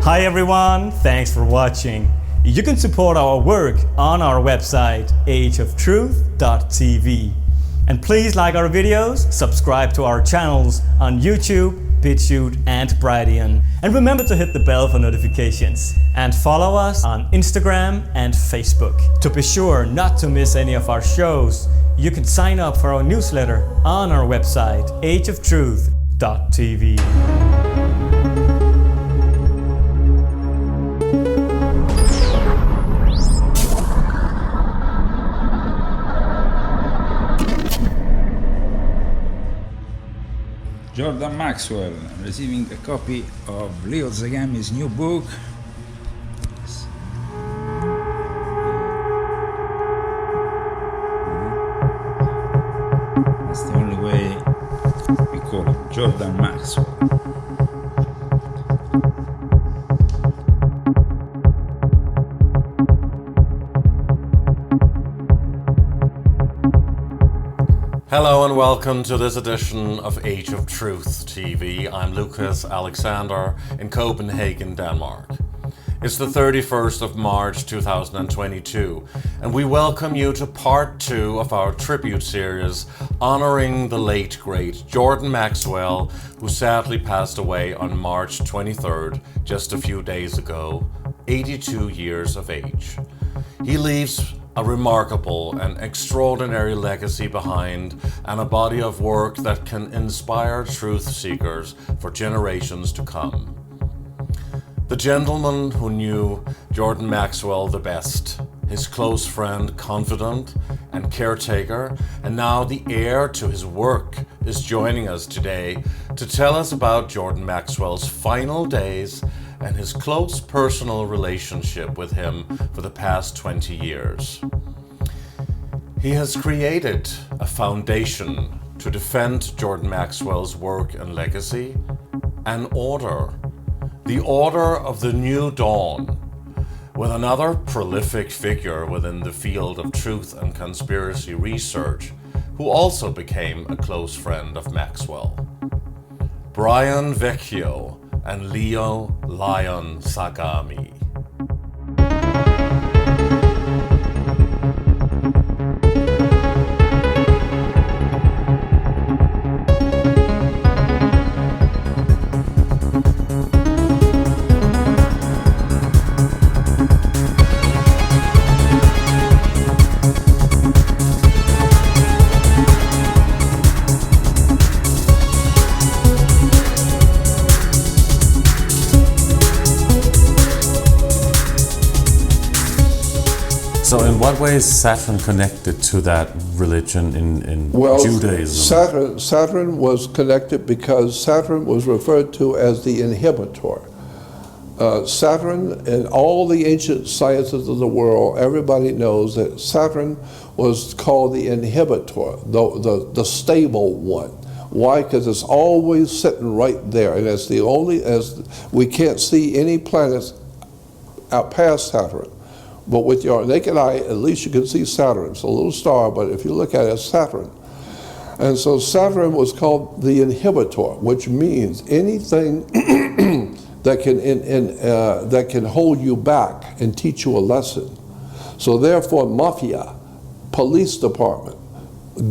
Hi everyone, thanks for watching. You can support our work on our website, ageoftruth.tv. And please like our videos, subscribe to our channels on YouTube, BitChute and Brighteon. And remember to hit the bell for notifications. And follow us on Instagram and Facebook. To be sure not to miss any of our shows, you can sign up for our newsletter on our website, ageoftruth.tv. Jordan Maxwell receiving a copy of Leo Zagami's new book. That's the only way we call him, Jordan Maxwell. Hello and welcome to this edition of Age of Truth TV. I'm Lucas Alexander in Copenhagen, Denmark. It's the 31st of March 2022 and we welcome you to part 2 of our tribute series honoring the late great Jordan Maxwell, who sadly passed away on March 23rd, just a few days ago, 82 years of age. He leaves a remarkable and extraordinary legacy behind, and a body of work that can inspire truth seekers for generations to come. The gentleman who knew Jordan Maxwell the best, his close friend, confidant, and caretaker, and now the heir to his work, is joining us today to tell us about Jordan Maxwell's final days and his close personal relationship with him for the past 20 years. He has created a foundation to defend Jordan Maxwell's work and legacy, an order, the Order of the New Dawn, with another prolific figure within the field of truth and conspiracy research, who also became a close friend of Maxwell. Brian VECCHIO and Leo Lyon Zagami. So in what way is Saturn connected to that religion in Judaism? Saturn was connected because Saturn was referred to as the inhibitor. Saturn, in all the ancient sciences of the world, everybody knows that Saturn was called the inhibitor, the stable one. Why? Because it's always sitting right there, and it's the only, as we can't see any planets out past Saturn. But with your naked eye, at least you can see Saturn. It's a little star, but if you look at it, it's Saturn. And so Saturn was called the inhibitor, which means anything that can hold you back and teach you a lesson. So therefore, mafia, police department,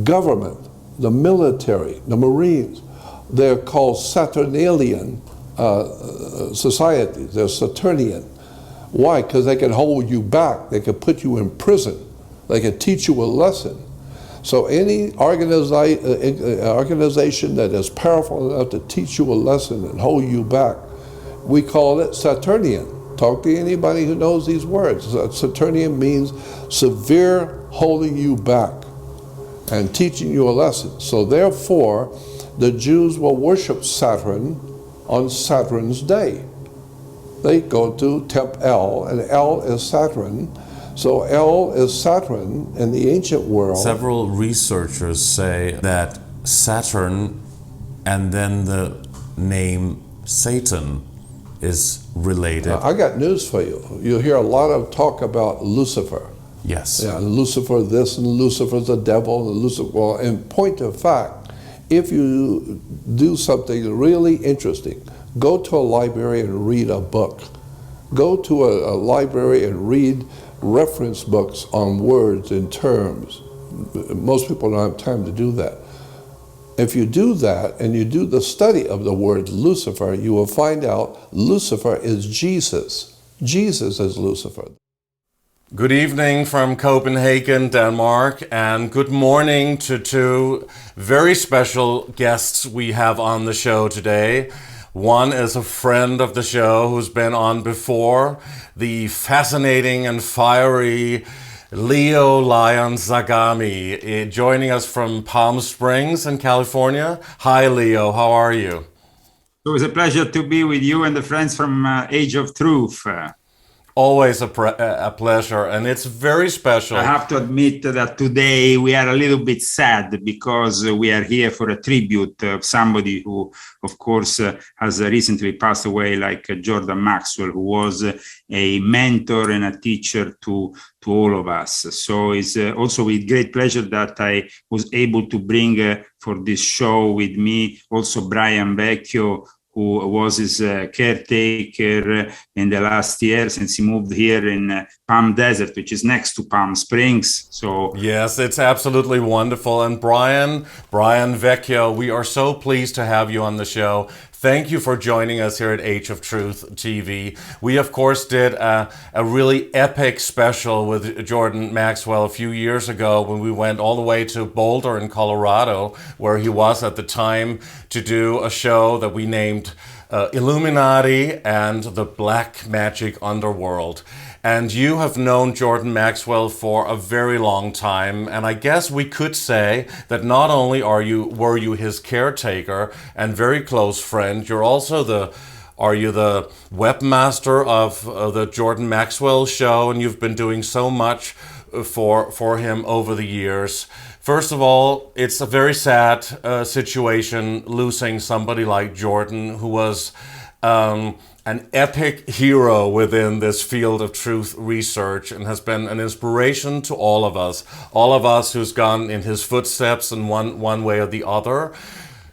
government, the military, the Marines, they're called Saturnalian societies. They're Saturnian. Why? Because they can hold you back. They can put you in prison. They can teach you a lesson. So any organization that is powerful enough to teach you a lesson and hold you back, we call it Saturnian. Talk to anybody who knows these words. Saturnian means severe holding you back and teaching you a lesson. So therefore, the Jews will worship Saturn on Saturn's day. They go to Temp El, and El is Saturn. So El is Saturn in the ancient world. Several researchers say that Saturn and then the name Satan is related. I got news for you. You'll hear a lot of talk about Lucifer. Yes. Yeah, Lucifer this and Lucifer's the devil and Lucifer. Well, in point of fact, if you do something really interesting, go to a library and read a book. Go to a library and read reference books on words and terms. Most people don't have time to do that. If you do that and you do the study of the word Lucifer, you will find out Lucifer is Jesus. Jesus is Lucifer. Good evening from Copenhagen, Denmark, and good morning to two very special guests we have on the show today. One is a friend of the show who's been on before, the fascinating and fiery Leo Lion Zagami, joining us from Palm Springs in California. Hi, Leo. How are you? It was a pleasure to be with you and the friends from Age of Truth. Always a pleasure, and it's very special. I have to admit that today we are a little bit sad because we are here for a tribute of somebody who, of course, has recently passed away, like Jordan Maxwell, who was a mentor and a teacher to all of us. So it's also with great pleasure that I was able to bring for this show with me also Brian VECCHIO, who was his caretaker in the last year since he moved here in Palm Desert, which is next to Palm Springs. So yes, it's absolutely wonderful. And Brian VECCHIO, we are so pleased to have you on the show. Thank you for joining us here at Age of Truth TV. We, of course, did a really epic special with Jordan Maxwell a few years ago when we went all the way to Boulder in Colorado, where he was at the time, to do a show that we named Illuminati and the Black Magic Underworld. And you have known Jordan Maxwell for a very long time, and I guess we could say that not only were you his caretaker and very close friend, you're also the webmaster of the Jordan Maxwell show, and you've been doing so much for him over the years. First of all, it's a very sad situation losing somebody like Jordan, who was an epic hero within this field of truth research and has been an inspiration to all of us who's gone in his footsteps in one way or the other.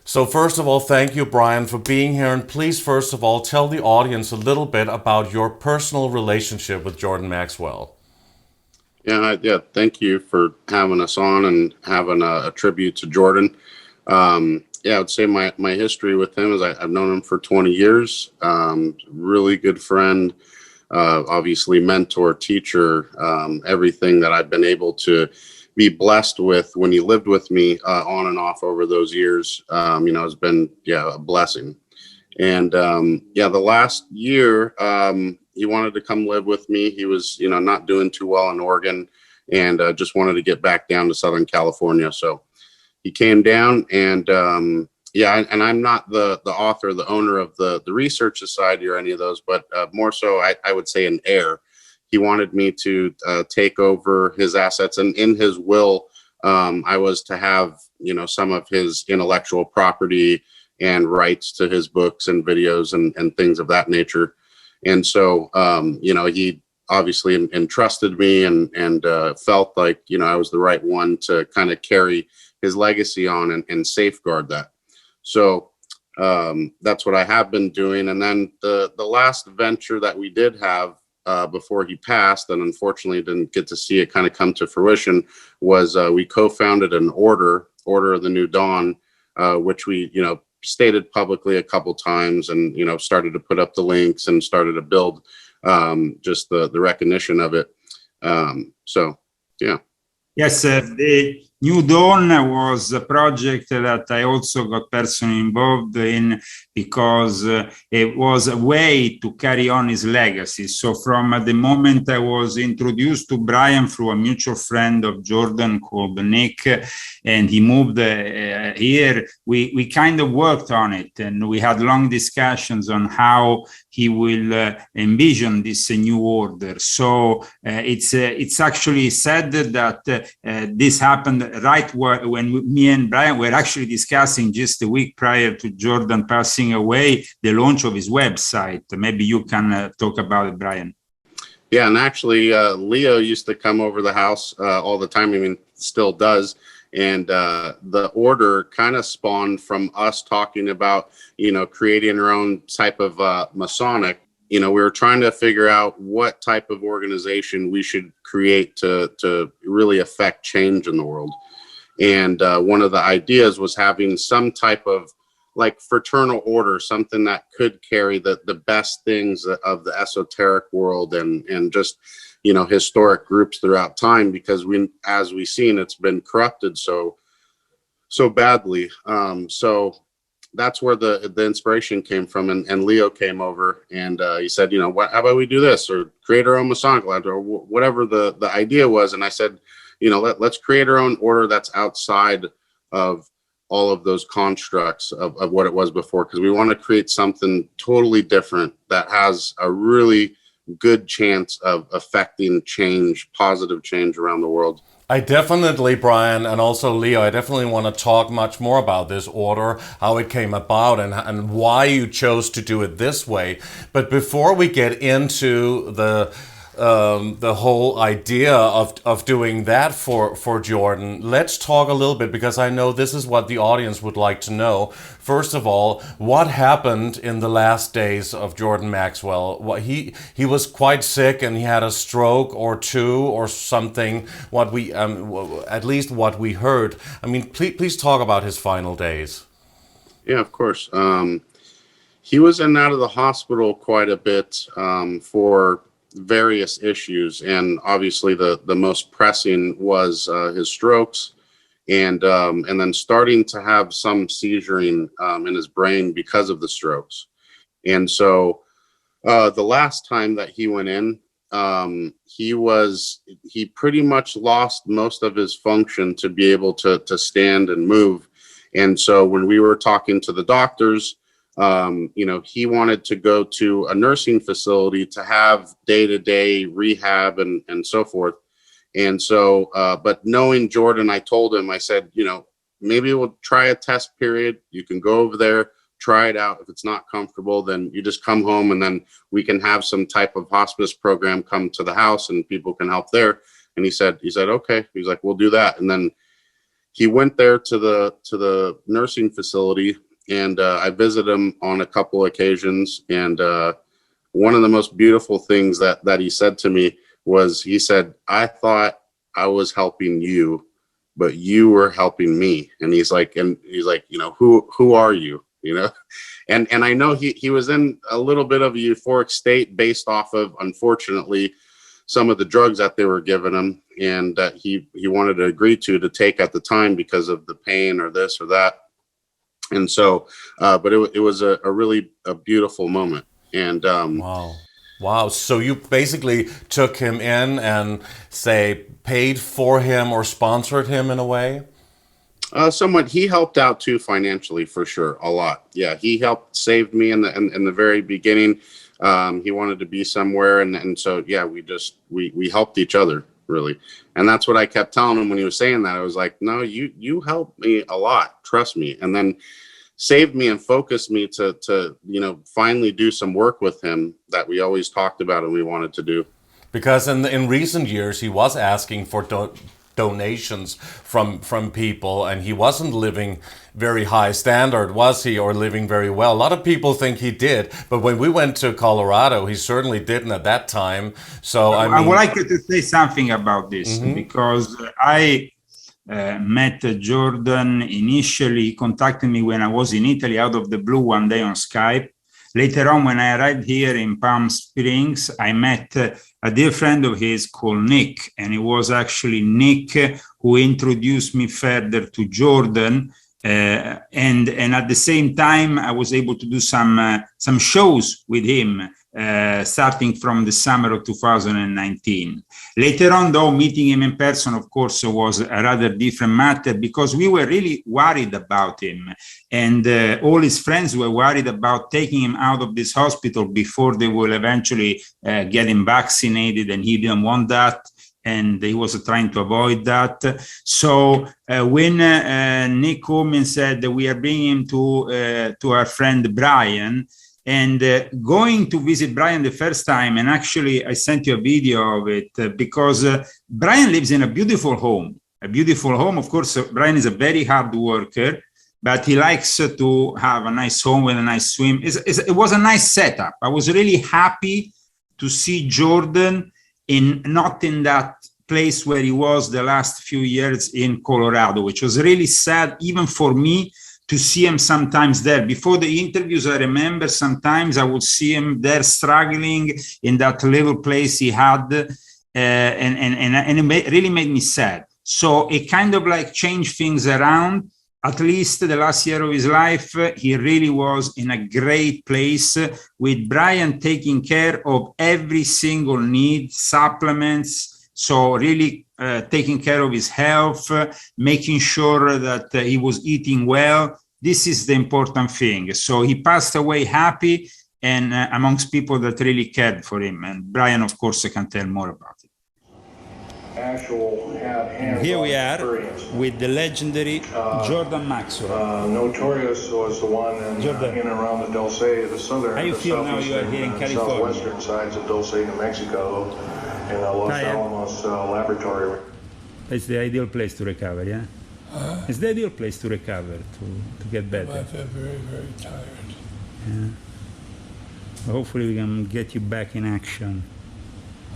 So first of all, thank you, Brian, for being here. And please, first of all, tell the audience a little bit about your personal relationship with Jordan Maxwell. Yeah, thank you for having us on and having a tribute to Jordan. Yeah, I would say my history with him is I've known him for 20 years. Really good friend, obviously mentor, teacher, everything that I've been able to be blessed with when he lived with me on and off over those years, has been, a blessing. And the last year, he wanted to come live with me. He was, not doing too well in Oregon and just wanted to get back down to Southern California. So he came down and, and I'm not the author, the owner of the Research Society or any of those, but more so I would say an heir. He wanted me to take over his assets, and in his will, I was to have, some of his intellectual property and rights to his books and videos and things of that nature. And so, he obviously entrusted me and felt like, I was the right one to kind of carry his legacy on and safeguard that. So that's what I have been doing. And then the last venture that we did have before he passed, and unfortunately didn't get to see it kind of come to fruition, was we co-founded an Order of the New Dawn, which we, stated publicly a couple times and, started to put up the links and started to build just the recognition of it. Yes, the New Dawn was a project that I also got personally involved in because it was a way to carry on his legacy. So from the moment I was introduced to Brian through a mutual friend of Jordan called Nick, and he moved here, we kind of worked on it, and we had long discussions on how he will envision this new order. So it's actually said that this happened right when me and Brian were actually discussing just a week prior to Jordan passing away, the launch of his website. Maybe you can talk about it, Brian. Yeah, and actually Leo used to come over the house all the time. I mean, still does. And the order kind of spawned from us talking about, creating our own type of Masonic. We were trying to figure out what type of organization we should create to really affect change in the world. And one of the ideas was having some type of like fraternal order, something that could carry the best things of the esoteric world and just, historic groups throughout time, because as we've seen, it's been corrupted so badly. So that's where the inspiration came from. And Leo came over and he said, how about we do this or create our own Masonic lodge or whatever the idea was. And I said, let's create our own order that's outside of all of those constructs of what it was before, because we want to create something totally different that has a really good chance of affecting change, positive change around the world. I definitely, Brian, and also Leo, I definitely want to talk much more about this order, how it came about, and why you chose to do it this way. But before we get into the whole idea of doing that for Jordan, let's talk a little bit, because I know this is what the audience would like to know. First of all, what happened in the last days of Jordan Maxwell? He was quite sick and he had a stroke or two or something. What we at least what we heard. I mean, please talk about his final days. Yeah, of course. He was in and out of the hospital quite a bit for various issues, and obviously the most pressing was his strokes, and then starting to have some seizuring in his brain because of the strokes. And so the last time that he went in, he pretty much lost most of his function to be able to stand and move. And so when we were talking to the doctors, he wanted to go to a nursing facility to have day-to-day rehab and so forth. And so, but knowing Jordan, I told him, I said, maybe we'll try a test period. You can go over there, try it out. If it's not comfortable, then you just come home, and then we can have some type of hospice program come to the house and people can help there. And he said, okay. He's like, we'll do that. And then he went there to the nursing facility. And I visited him on a couple occasions. And one of the most beautiful things that he said to me was, he said, I thought I was helping you, but you were helping me. And he's like, who are you? And I know he was in a little bit of a euphoric state based off of, unfortunately, some of the drugs that they were giving him, and that he wanted to agree to take at the time because of the pain or this or that. And so, but it was a really beautiful moment. And Wow. So you basically took him in and paid for him or sponsored him in a way? Somewhat. He helped out too financially, for sure, a lot. Yeah, he helped save me in the very beginning. He wanted to be somewhere, and so yeah, we helped each other, really. And that's what I kept telling him when he was saying that. I was like, no, you helped me a lot, trust me. And then saved me and focused me to finally do some work with him that we always talked about and we wanted to do. Because in recent years he was asking for donations from people, and he wasn't living very high standard, was he, or living very well? A lot of people think he did, but when we went to Colorado, he certainly didn't at that time. So I would like to say something about this, because I met Jordan initially. He contacted me when I was in Italy out of the blue one day on Skype. Later on, when I arrived here in Palm Springs, I met a dear friend of his called Nick, and it was actually Nick who introduced me further to Jordan. And at the same time, I was able to do some shows with him, starting from the summer of 2019. Later on, though, meeting him in person, of course, was a rather different matter, because we were really worried about him. And all his friends were worried about taking him out of this hospital before they will eventually get him vaccinated, and he didn't want that. And he was trying to avoid that. So when Nick called me and said that we are bringing him to our friend Brian, and going to visit Brian the first time, and actually I sent you a video of it, because Brian lives in a beautiful home. a beautiful home. Of course, Brian is a very hard worker, but he likes to have a nice home with a nice swim. It was a nice setup. I was really happy to see Jordan not in that place where he was the last few years in Colorado, which was really sad, even for me, to see him sometimes there. Before the interviews, I remember sometimes I would see him there struggling in that little place he had, and it really made me sad. So it kind of like changed things around. At least the last year of his life, he really was in a great place, with Brian taking care of every single need, supplements, so really taking care of his health, making sure that he was eating well. This is the important thing. So he passed away happy and amongst people that really cared for him. And Brian, of course, can tell more about it. Here we are with the legendary Jordan Maxwell. Notorious was the one in and around the Dulce, the southern, How you feel now you are here in California? southwestern sides of Dulce, New Mexico, in the Los Alamos laboratory. It's the ideal place to recover, yeah? It's the ideal place to recover, to get better. I feel very, very tired. Yeah. Well, hopefully we can get you back in action.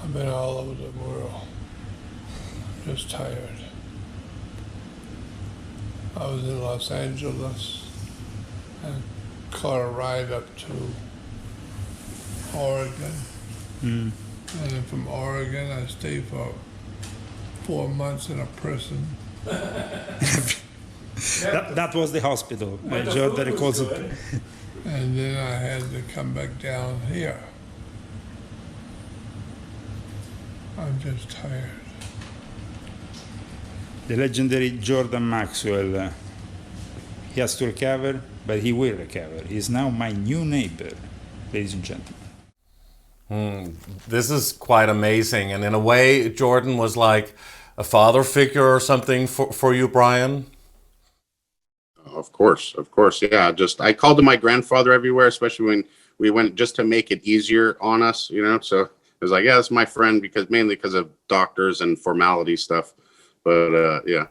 I've been all over the world. Just tired. I was in Los Angeles and caught a ride up to Oregon. And then from Oregon, I stayed for 4 months in a prison. That was the hospital. Jordan calls it. And then I had to come back down here. I'm just tired. The legendary Jordan Maxwell. He has to recover, but he will recover. He is now my new neighbor, ladies and gentlemen. This is quite amazing. And in a way, Jordan was like a father figure or something for you, Brian? Of course. Yeah, I called him my grandfather everywhere, especially when we went, just to make it easier on us, so it was like, yeah, that's my friend, mainly because of doctors and formality stuff. But yeah.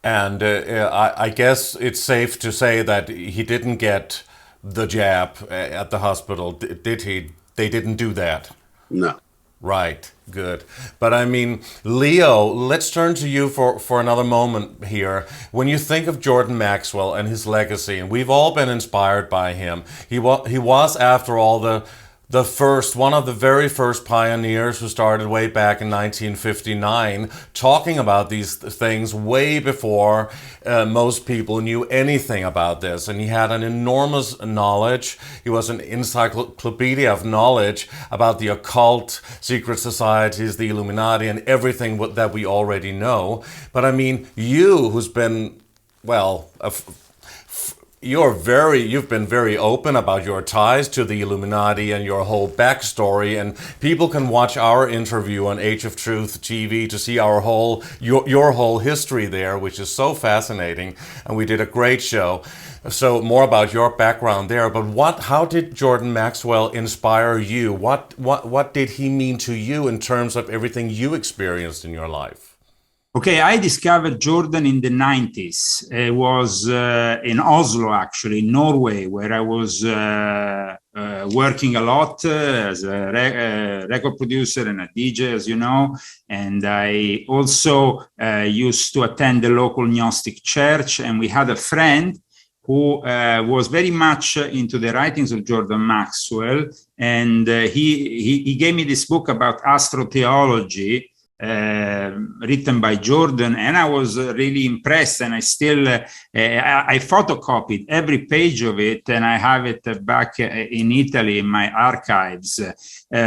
And I guess it's safe to say that he didn't get the jab at the hospital, did he? They didn't do that? No. Right, good. But I mean, Leo, let's turn to you for another moment here. When you think of Jordan Maxwell and his legacy, and we've all been inspired by him, he was, after all, one of the very first pioneers who started way back in 1959 talking about these things way before most people knew anything about this. And he had an enormous knowledge. He was an encyclopedia of knowledge about the occult, secret societies, the Illuminati, and everything that we already know. But I mean, you, who's been, well, you've been very open about your ties to the Illuminati and your whole backstory, and people can watch our interview on Age of Truth TV to see your whole history there, which is so fascinating, and we did a great show. So more about your background there, but how did Jordan Maxwell inspire you? What did he mean to you in terms of everything you experienced in your life? Okay, I discovered Jordan in the 90s. It was in Oslo, actually, in Norway, where I was working a lot as a record producer and a DJ, as you know. And I also used to attend the local Gnostic church. And we had a friend who was very much into the writings of Jordan Maxwell. And he gave me this book about astrotheology, written by Jordan, and I was really impressed, and I still I photocopied every page of it, and I have it back in Italy in my archives.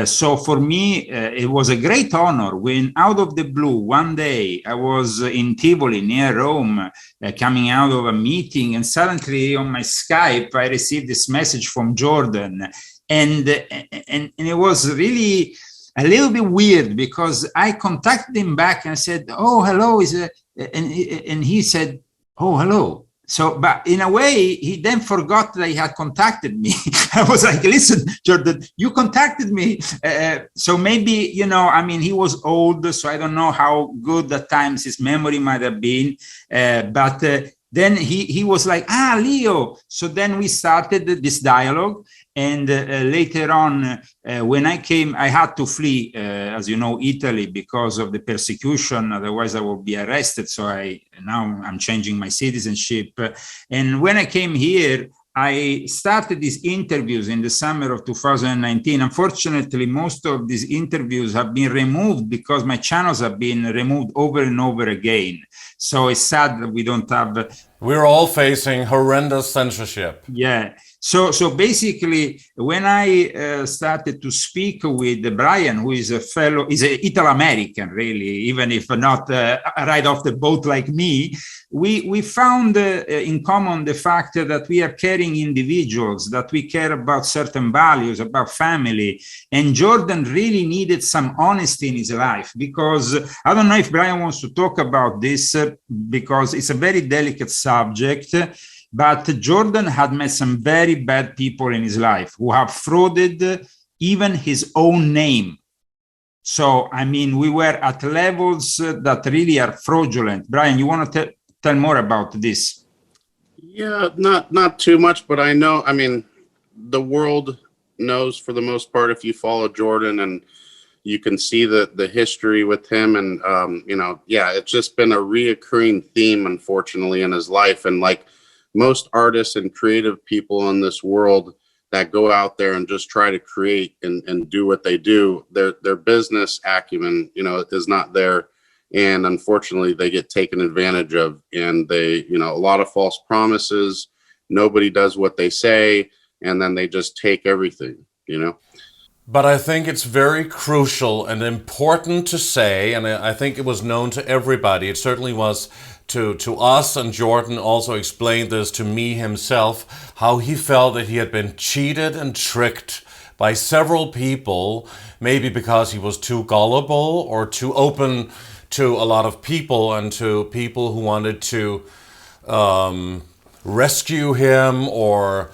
So for me, it was a great honor when, out of the blue, one day I was in Tivoli near Rome, coming out of a meeting, and suddenly on my Skype I received this message from Jordan, and it was really a little bit weird, because I contacted him back and I said, "Oh, hello," and he said, "Oh, hello." So, but in a way, he then forgot that he had contacted me. I was like, listen, Jordan, you contacted me. So maybe, I mean, he was old, so I don't know how good at times his memory might have been. But then he was like, Leo. So then we started this dialogue. And later on, when I came, I had to flee, as you know, Italy because of the persecution. Otherwise, I would be arrested. So now I'm changing my citizenship. And when I came here, I started these interviews in the summer of 2019. Unfortunately, most of these interviews have been removed because my channels have been removed over and over again. So it's sad that we don't have... We're all facing horrendous censorship. Yeah. So basically, when I started to speak with Brian, who is is an Italo-American, really, even if not right off the boat like me, we found in common the fact that we are caring individuals, that we care about certain values, about family. And Jordan really needed some honesty in his life, because I don't know if Brian wants to talk about this, because it's a very delicate subject. But Jordan had met some very bad people in his life who have frauded even his own name. So, I mean, we were at levels that really are fraudulent. Brian, you want to tell more about this? Yeah, not too much, but I know, I mean, the world knows for the most part, if you follow Jordan, and you can see the history with him. And, it's just been a reoccurring theme, unfortunately, in his life. And like, most artists and creative people in this world that go out there and just try to create and do what they do, their business acumen, is not there. And unfortunately, they get taken advantage of, and they, a lot of false promises. Nobody does what they say, and then they just take everything, But I think it's very crucial and important to say, and I think it was known to everybody. It certainly was to us, and Jordan also explained this to me himself, how he felt that he had been cheated and tricked by several people, maybe because he was too gullible or too open to a lot of people, and to people who wanted to rescue him or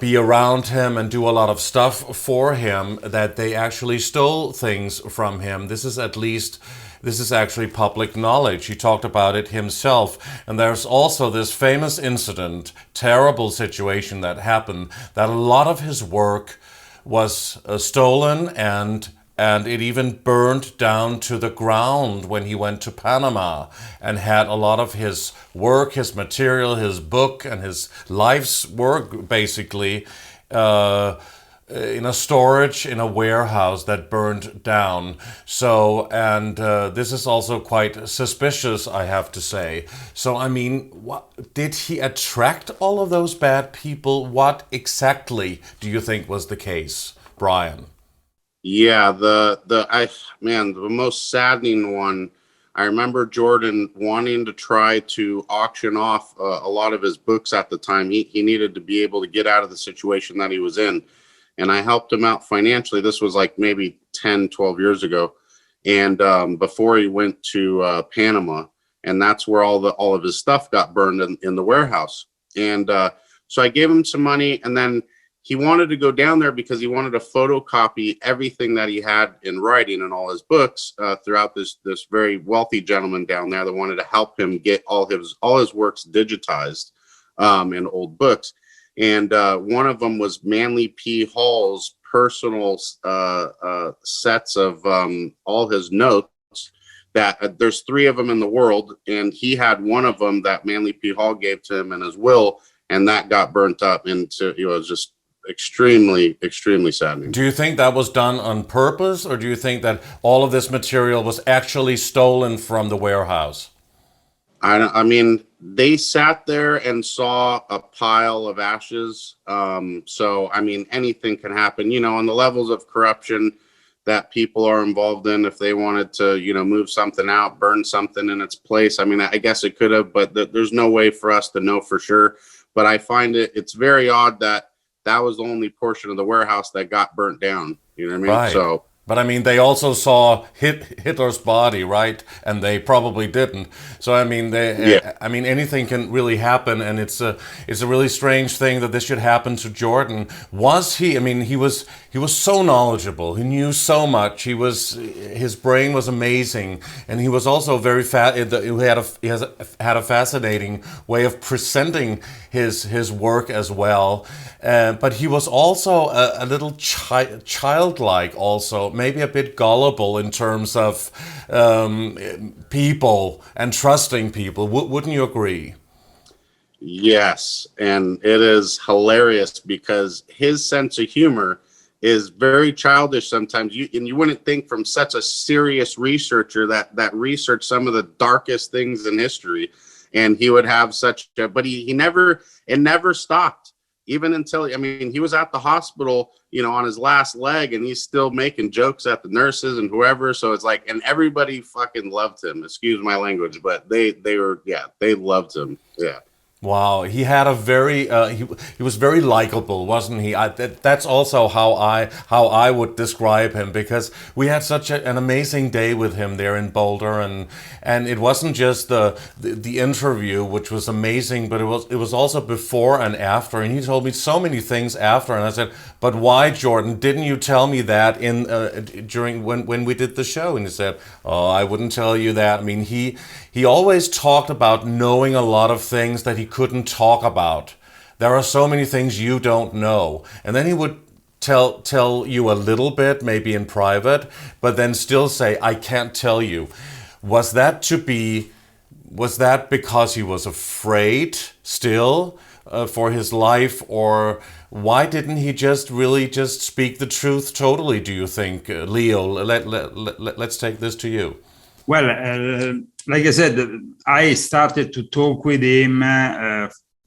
be around him and do a lot of stuff for him, that they actually stole things from him. This is actually public knowledge. He talked about it himself. And there's also this famous incident, terrible situation that happened, that a lot of his work was stolen, and it even burned down to the ground when he went to Panama and had a lot of his work, his material, his book, and his life's work, basically, in a storage in a warehouse that burned down. So, and this is also quite suspicious, I have to say. So, I mean, did he attract all of those bad people? What exactly do you think was the case, Brian? Yeah, the most saddening one, I remember Jordan wanting to try to auction off a lot of his books at the time. He needed to be able to get out of the situation that he was in. And I helped him out financially. This was like maybe 10, 12 years ago. And before he went to Panama, and that's where all of his stuff got burned in the warehouse. And so I gave him some money, and then he wanted to go down there because he wanted to photocopy everything that he had in writing in all his books throughout this very wealthy gentleman down there that wanted to help him get all his works digitized in old books. And one of them was Manly P. Hall's personal sets of all his notes. That there's 3 of them in the world, and he had one of them that Manly P. Hall gave to him in his will, and that got burnt up. And it was just extremely, extremely saddening. Do you think that was done on purpose, or do you think that all of this material was actually stolen from the warehouse? I mean, they sat there and saw a pile of ashes. So, I mean, anything can happen, on the levels of corruption that people are involved in. If they wanted to, move something out, burn something in its place. I mean, I guess it could have, but there's no way for us to know for sure. But I find it's very odd that was the only portion of the warehouse that got burnt down. You know what I mean? Right. So But I mean, they also saw Hitler's body, right? And they probably didn't. So I mean, I mean, anything can really happen, and it's a really strange thing that this should happen to Jordan. Was he? I mean, he was so knowledgeable. He knew so much. His brain was amazing, and he was also very he had a fascinating way of presenting his work as well. But he was also a little childlike, also maybe a bit gullible in terms of people and trusting people. Wouldn't you agree? Yes, and it is hilarious because his sense of humor is very childish sometimes. You wouldn't think from such a serious researcher that researched some of the darkest things in history, and he would have but it never stopped. Even until, I mean, he was at the hospital, on his last leg, and he's still making jokes at the nurses and whoever. So it's like, and everybody fucking loved him. Excuse my language, but they loved him. Yeah. Wow, he had a very he was very likable, wasn't he? That's also how I would describe him, because we had such an amazing day with him there in Boulder, and it wasn't just the interview, which was amazing, but it was also before and after, and he told me so many things after, and I said, but why, Jordan? Didn't you tell me that during when we did the show? And he said, oh, I wouldn't tell you that. I mean, he always talked about knowing a lot of things that he couldn't talk about. There are so many things you don't know. And then he would tell you a little bit, maybe in private, but then still say, I can't tell you. Was that because he was afraid still for his life, or why didn't he just speak the truth totally, do you think? Leo, let's take this to you. Well, like I said, I started to talk with him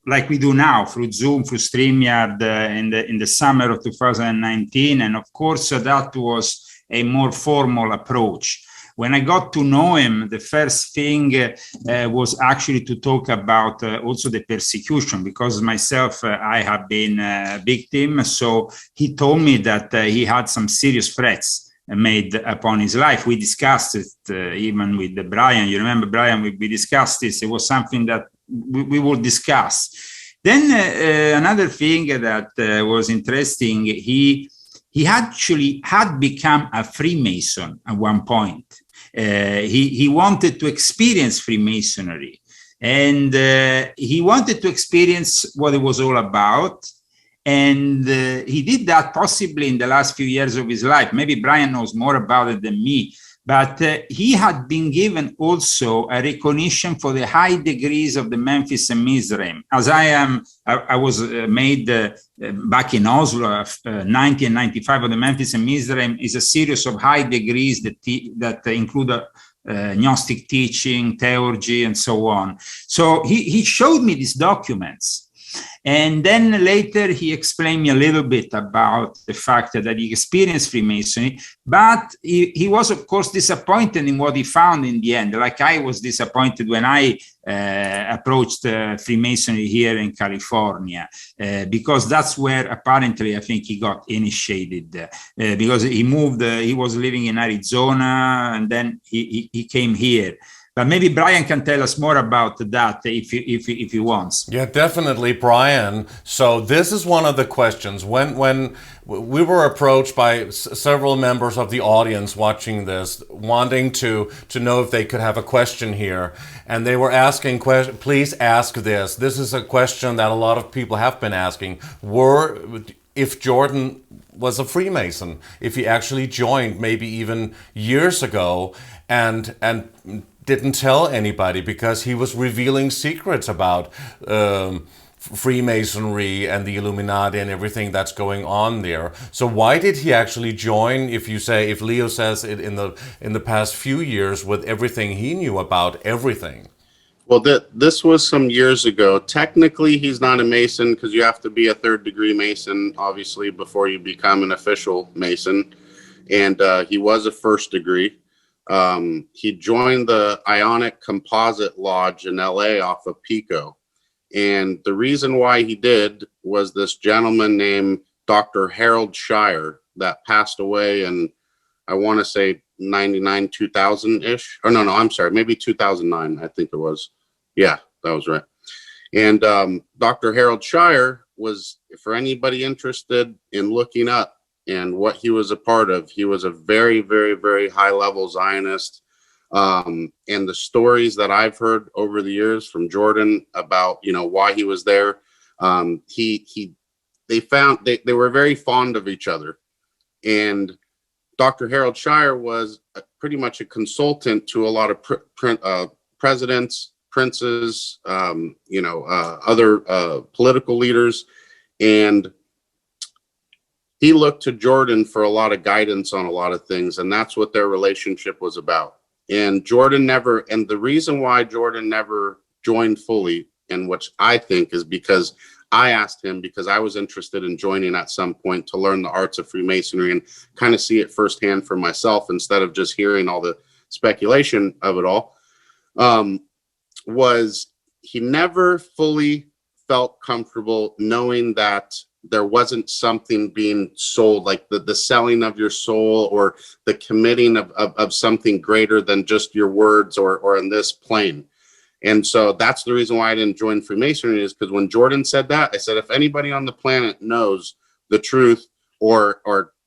like we do now, through Zoom, through StreamYard in the summer of 2019. And of course, that was a more formal approach. When I got to know him, the first thing was actually to talk about also the persecution, because myself, I have been a victim. So he told me that he had some serious threats made upon his life. We discussed it even with Brian. You remember, Brian, we discussed this. It was something that we would discuss. Then another thing that was interesting, he actually had become a Freemason at one point. He wanted to experience Freemasonry, and he wanted to experience what it was all about. And he did that possibly in the last few years of his life. Maybe Brian knows more about it than me, but he had been given also a recognition for the high degrees of the Memphis and Mizraim. As I was made back in Oslo, 1995, of the Memphis and Mizraim is a series of high degrees that include Gnostic teaching, theurgy, and so on. So he showed me these documents. And then later he explained me a little bit about the fact that he experienced Freemasonry, but he was, of course, disappointed in what he found in the end. Like I was disappointed when I approached Freemasonry here in California, because that's where apparently I think he got initiated, because he moved, he was living in Arizona, and then he came here. But maybe Brian can tell us more about that if he wants. Yeah, definitely, Brian. So this is one of the questions. When we were approached by several members of the audience watching this, wanting to know if they could have a question here, and they were asking, please ask this. This is a question that a lot of people have been asking. If Jordan was a Freemason, if he actually joined maybe even years ago, and didn't tell anybody because he was revealing secrets about Freemasonry and the Illuminati and everything that's going on there. So why did he actually join, if Leo says it in the past few years, with everything he knew about everything? Well, this was some years ago. Technically, he's not a Mason because you have to be a third-degree Mason, obviously, before you become an official Mason. And he was a first degree. He joined the Ionic Composite Lodge in LA off of Pico. And the reason why he did was this gentleman named Dr. Harold Shire that passed away in, I want to say 99, 2000-ish. Or no, I'm sorry, maybe 2009, I think it was. Yeah, that was right. And Dr. Harold Shire was, for anybody interested in looking up and what he was a part of, he was a very, very, very high-level Zionist. And the stories that I've heard over the years from Jordan about, why he was there, they were very fond of each other. And Dr. Harold Shire was pretty much a consultant to a lot of presidents, princes, other political leaders. And he looked to Jordan for a lot of guidance on a lot of things. And that's what their relationship was about. And the reason why Jordan never joined fully, and which I think is because I asked him, because I was interested in joining at some point to learn the arts of Freemasonry and kind of see it firsthand for myself instead of just hearing all the speculation of it all, was he never fully felt comfortable knowing that there wasn't something being sold, like the selling of your soul or the committing of something greater than just your words or in this plane. And so that's the reason why I didn't join Freemasonry, is because when Jordan said that, I said, if anybody on the planet knows the truth or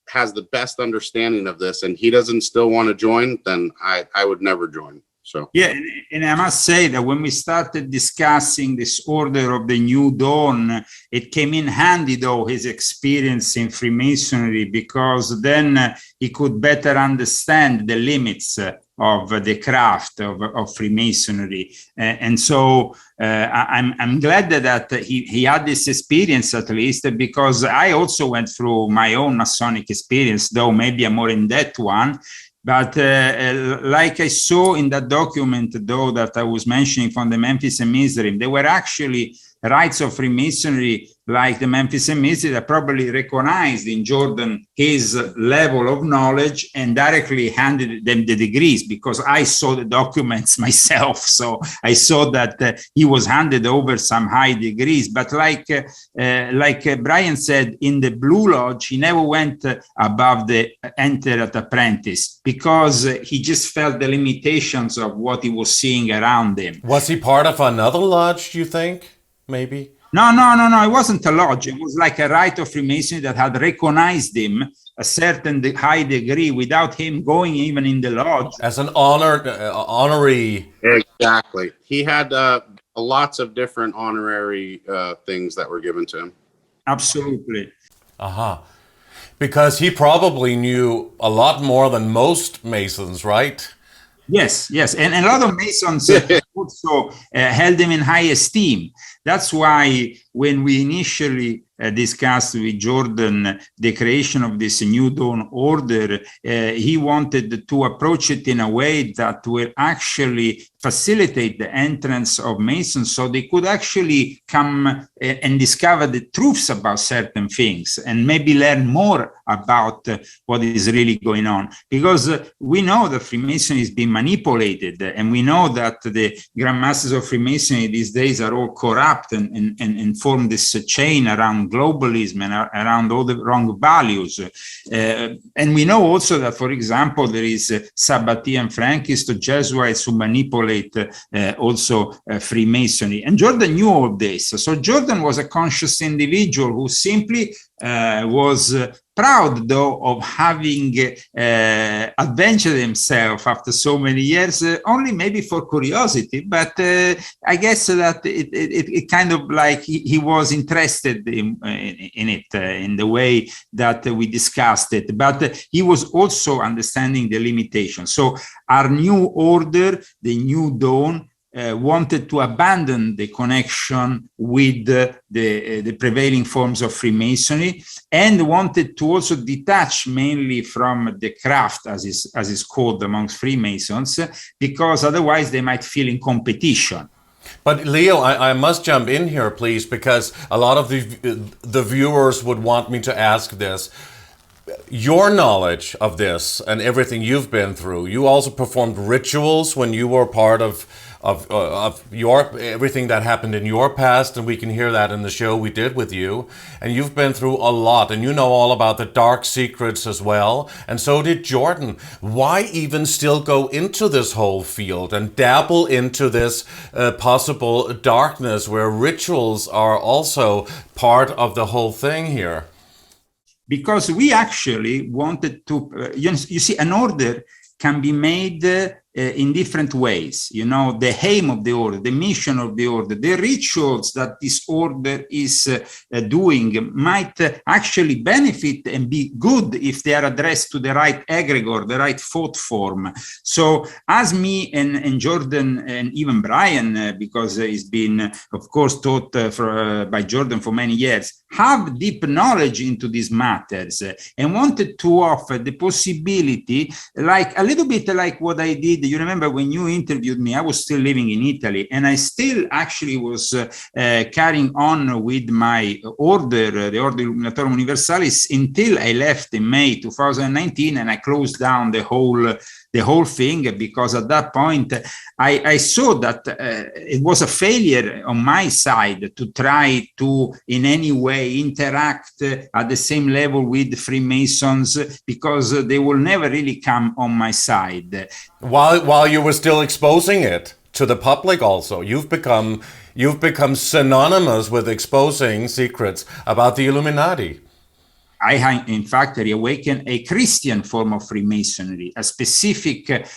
has the best understanding of this and he doesn't still want to join, then I would never join. So yeah, and I must say that when we started discussing this Order of the New Dawn, it came in handy, though, his experience in Freemasonry, because then he could better understand the limits of the craft of Freemasonry. And so I'm glad that he had this experience, at least, because I also went through my own Masonic experience, though maybe a more in-depth one. But like I saw in that document, though, that I was mentioning from the Memphis and Mizraim, there were actually rites of Freemasonry like the Memphis and Mizraim that probably recognized in Jordan his level of knowledge and directly handed them the degrees, because I saw the documents myself. So I saw that he was handed over some high degrees. But like Brian said, in the Blue Lodge, he never went above the enter at apprentice, because he just felt the limitations of what he was seeing around him. Was he part of another lodge, do you think? Maybe? No, it wasn't a lodge. It was like a rite of Freemasonry that had recognized him a certain high degree without him going even in the lodge. As an honorary. Exactly. He had lots of different honorary things that were given to him. Absolutely. Because he probably knew a lot more than most Masons, right? Yes. And a lot of Masons also held him in high esteem. That's why when we initially discussed with Jordan the creation of this New Dawn order, he wanted to approach it in a way that will actually facilitate the entrance of Masons, so they could actually come and discover the truths about certain things and maybe learn more about what is really going on. Because we know that Freemasonry is being manipulated, and we know that the Grand Masters of Freemasonry these days are all corrupt and form this chain around globalism and around all the wrong values. And we know also that, for example, there is Sabbatean Frankist, Jesuits who manipulate also Freemasonry. And Jordan knew all this. So Jordan was a conscious individual who simply was proud, though, of having adventured himself after so many years, only maybe for curiosity, but I guess that it kind of like he was interested in it, in the way that we discussed it, but he was also understanding the limitations. So our new order, the New Dawn, wanted to abandon the connection with the prevailing forms of Freemasonry, and wanted to also detach mainly from the craft, as is called amongst Freemasons, because otherwise they might feel in competition. But Leo, I must jump in here, please, because a lot of the viewers would want me to ask this. Your knowledge of this and everything you've been through, you also performed rituals when you were part of your everything that happened in your past, and we can hear that in the show we did with you. And you've been through a lot, and you know all about the dark secrets as well, and so did Jordan. Why even still go into this whole field and dabble into this possible darkness where rituals are also part of the whole thing here? Because we actually wanted to, you see, an order can be made in different ways. You know, the aim of the order, the mission of the order, the rituals that this order is doing might actually benefit and be good if they are addressed to the right egregore, the right thought form. So as me and Jordan and even Brian, because he's been, of course, taught by Jordan for many years, have deep knowledge into these matters and wanted to offer the possibility, like a little bit like what I did. You remember when you interviewed me, I was still living in Italy, and I still actually was carrying on with my order, the Order Illuminatorium Universalis, until I left in May 2019, and I closed down the whole thing, because at that point I saw that it was a failure on my side to try to in any way interact at the same level with Freemasons, because they will never really come on my side. While you were still exposing it to the public also, you've become synonymous with exposing secrets about the Illuminati. I, in fact, reawakened a Christian form of Freemasonry, a specific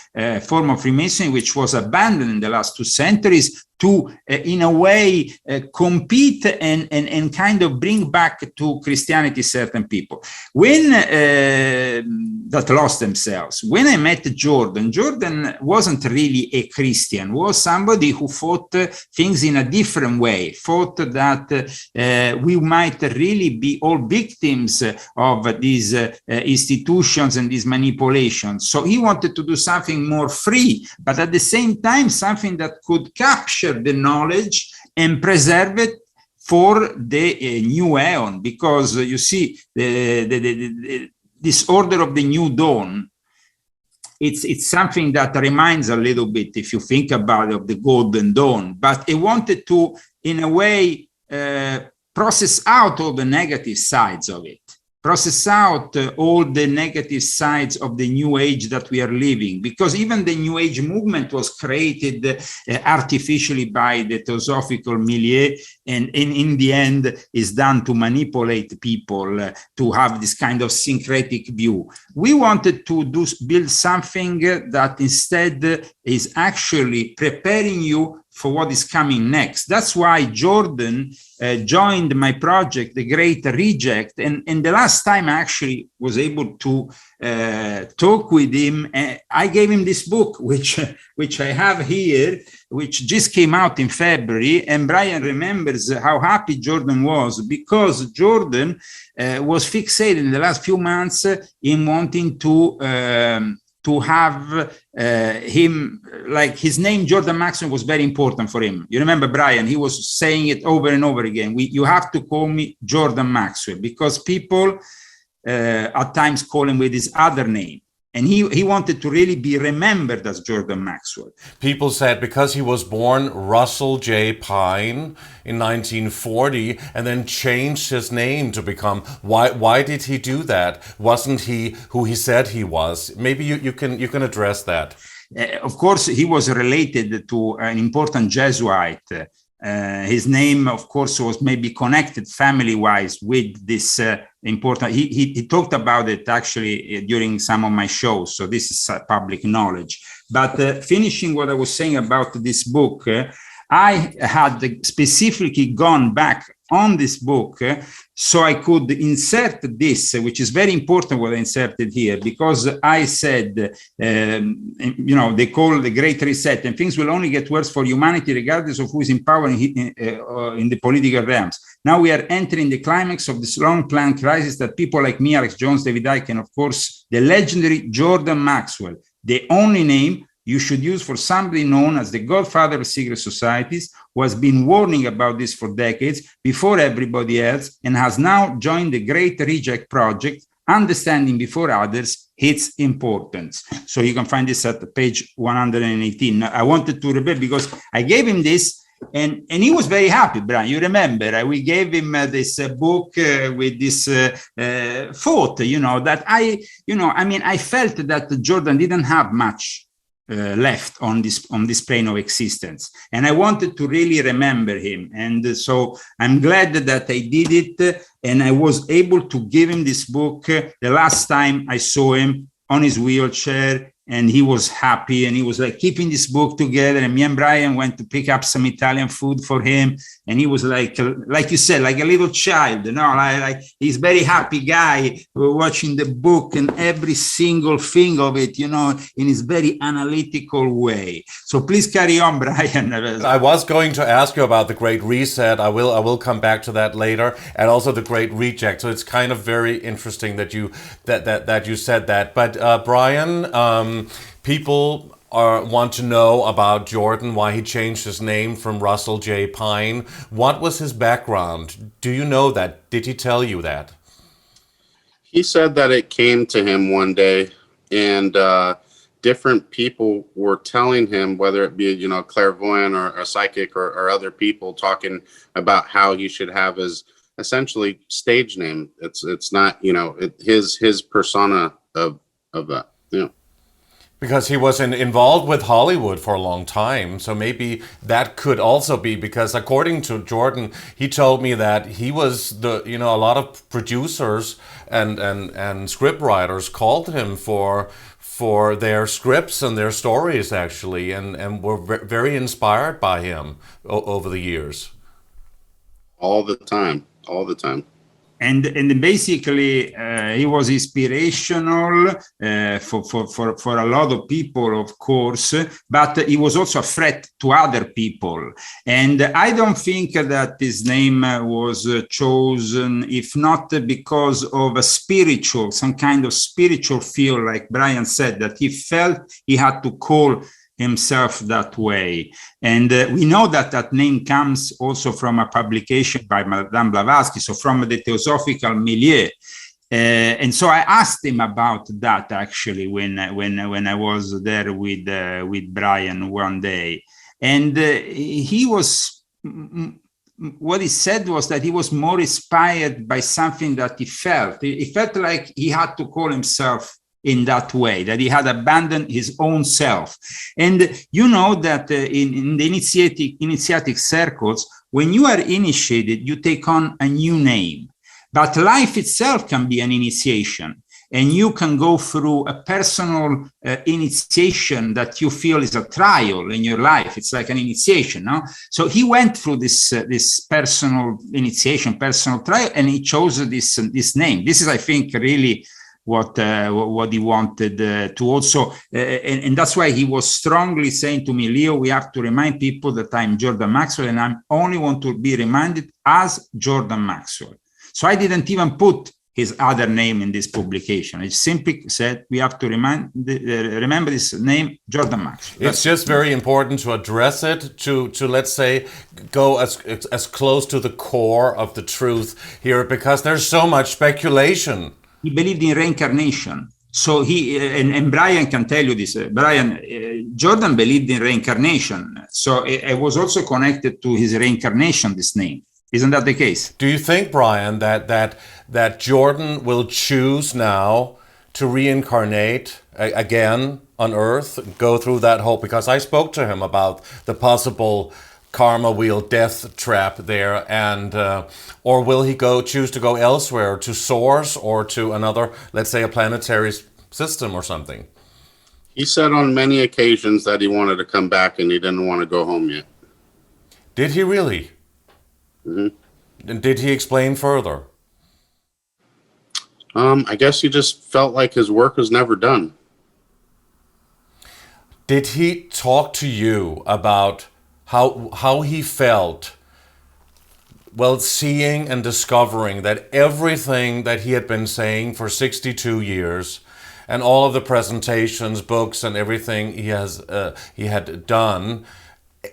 form of Freemasonry which was abandoned in the last 2 centuries to, in a way, compete and kind of bring back to Christianity certain people when that lost themselves. When I met Jordan wasn't really a Christian, was somebody who thought things in a different way, thought that we might really be all victims of these institutions and these manipulations. So he wanted to do something more free, but at the same time, something that could capture the knowledge and preserve it for the new aeon, because you see this order of the new dawn, it's something that reminds a little bit, if you think about it, of the golden dawn, but it wanted to in a way process out all the negative sides of it, process out all the negative sides of the new age that we are living, because even the new age movement was created artificially by the theosophical milieu, and in the end is done to manipulate people to have this kind of syncretic view. We wanted to build something that instead is actually preparing you for what is coming next. That's why Jordan joined my project, The Great Reject. And the last time I actually was able to talk with him, I gave him this book, which I have here, which just came out in February. And Brian remembers how happy Jordan was, because Jordan was fixated in the last few months in wanting to have him, like his name, Jordan Maxwell, was very important for him. You remember, Brian, he was saying it over and over again. You have to call me Jordan Maxwell, because people at times call him with his other name. And he wanted to really be remembered as Jordan Maxwell. People said because he was born Russell J. Pine in 1940 and then changed his name to become, why did he do that? Wasn't he who he said he was? Maybe you can address that. Of course, he was related to an important Jesuit. His name, of course, was maybe connected family-wise with this important. He talked about it actually during some of my shows, so this is public knowledge. But finishing what I was saying about this book, I had specifically gone back on this book so I could insert this, which is very important what I inserted here, because I said, they call the Great Reset, and things will only get worse for humanity regardless of who is in power in the political realms. Now we are entering the climax of this long-planned crisis that people like me, Alex Jones, David Icke, and of course, the legendary Jordan Maxwell, the only name you should use for somebody known as the godfather of secret societies, who has been warning about this for decades before everybody else, and has now joined the Great Reject Project understanding before others its importance. So you can find this at page 118. I wanted to repeat because I gave him this, and he was very happy, Brian. You remember, we gave him this book with this thought, that I felt that Jordan didn't have much left on this plane of existence, and I wanted to really remember him. And so I'm glad that I did it, and I was able to give him this book the last time I saw him on his wheelchair, and he was happy, and he was like keeping this book together, and me and Brian went to pick up some Italian food for him, and he was like you said, like a little child, like he's very happy guy watching the book and every single thing of it, in his very analytical way. So please carry on, Brian. I was going to ask you about the Great Reset. I will come back to that later, and also the Great Reject. So it's kind of very interesting that you said that. But Brian, people want to know about Jordan, why he changed his name from Russell J. Pine. What was his background? Do you know that? Did he tell you that? He said that it came to him one day, and different people were telling him, whether it be a clairvoyant or a psychic or other people, talking about how he should have his essentially stage name. It's not his persona of that. Because he was involved with Hollywood for a long time, so maybe that could also be, because according to Jordan, he told me that he was a lot of producers and script writers called him for their scripts and their stories, actually, and were very inspired by him over the years. All the time. And basically, he was inspirational for a lot of people, of course, but he was also a threat to other people. And I don't think that his name was chosen, if not because of some kind of spiritual feel, like Brian said, that he felt he had to call himself that way. And we know that name comes also from a publication by Madame Blavatsky, so from the Theosophical milieu. And so I asked him about that, actually, when I was there with Brian one day. And what he said was that he was more inspired by something that he felt. He felt like he had to call himself in that way, that he had abandoned his own self. And you know that in the initiatic circles, when you are initiated, you take on a new name. But life itself can be an initiation, and you can go through a personal initiation that you feel is a trial in your life. It's like an initiation, no? So he went through this personal initiation, personal trial, and he chose this name. This is, I think, really what he wanted to also, and that's why he was strongly saying to me, Leo, we have to remind people that I'm Jordan Maxwell, and I only want to be reminded as Jordan Maxwell. So I didn't even put his other name in this publication. I simply said we have to remember this name, Jordan Maxwell. It's just very important to address it, to let's say go as close to the core of the truth here, because there's so much speculation. He believed in reincarnation. So and Brian can tell you this, Jordan believed in reincarnation. So it was also connected to his reincarnation, this name. Isn't that the case? Do you think, Brian, that Jordan will choose now to reincarnate again on Earth, go through that whole, because I spoke to him about the possible karma wheel death trap there, and or will he choose to go elsewhere, to Source or to another, let's say a planetary system or something? He said on many occasions that he wanted to come back and he didn't want to go home yet. Did he really? Mm-hmm. And did he explain further? I guess he just felt like his work was never done. Did he talk to you about how he felt, well, seeing and discovering that everything that he had been saying for 62 years and all of the presentations, books, and everything he had done,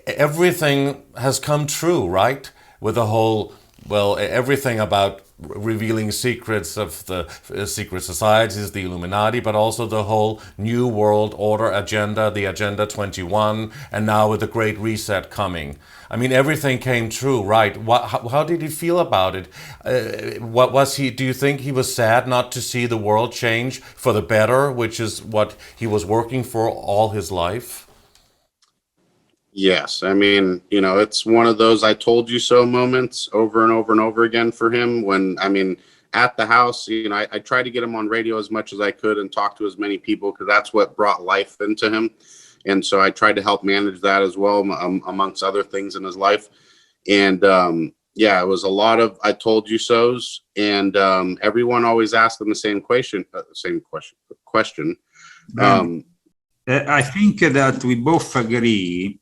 everything has come true, right? With the whole, well, everything about revealing secrets of the secret societies, the Illuminati, but also the whole New World Order agenda, the Agenda 21, and now with the Great Reset coming. I mean, everything came true, right? How did he feel about it? What was he? Do you think he was sad not to see the world change for the better, which is what he was working for all his life? Yes. I mean, you know, it's one of those I told you so moments over and over and over again for him when, I mean, at the house, you know, I tried to get him on radio as much as I could and talk to as many people because that's what brought life into him. And so I tried to help manage that as well, amongst other things in his life. And yeah, it was a lot of I told you so's. And everyone always asked him the same question. I think that we both agree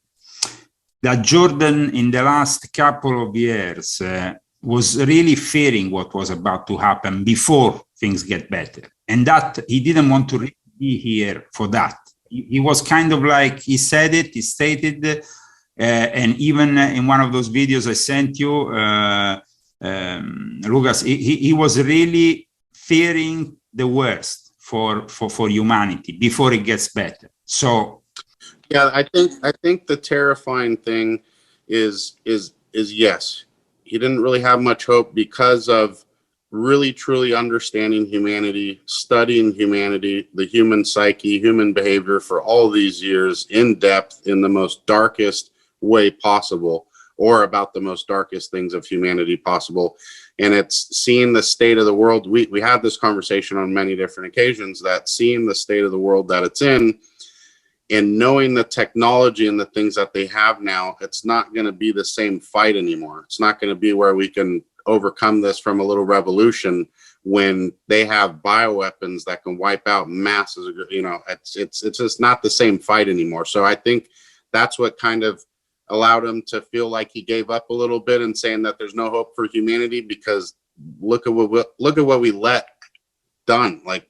that Jordan, in the last couple of years, was really fearing what was about to happen before things get better. And that he didn't want to really be here for that. He was kind of like, he said it, he stated, and even in one of those videos I sent you, Lucas, he was really fearing the worst for humanity before it gets better. So, yeah, I think the terrifying thing is yes, he didn't really have much hope because of really truly understanding humanity, studying humanity, the human psyche, human behavior for all these years in depth in the most darkest way possible, or about the most darkest things of humanity possible. And it's seeing the state of the world. We had this conversation on many different occasions, that seeing the state of the world that it's in and knowing the technology and the things that they have now, it's not going to be the same fight anymore. It's not going to be where we can overcome this from a little revolution when they have bioweapons that can wipe out masses of, you know, it's just not the same fight anymore. So I think that's what kind of allowed him to feel like he gave up a little bit and saying that there's no hope for humanity, because look at what we let done, like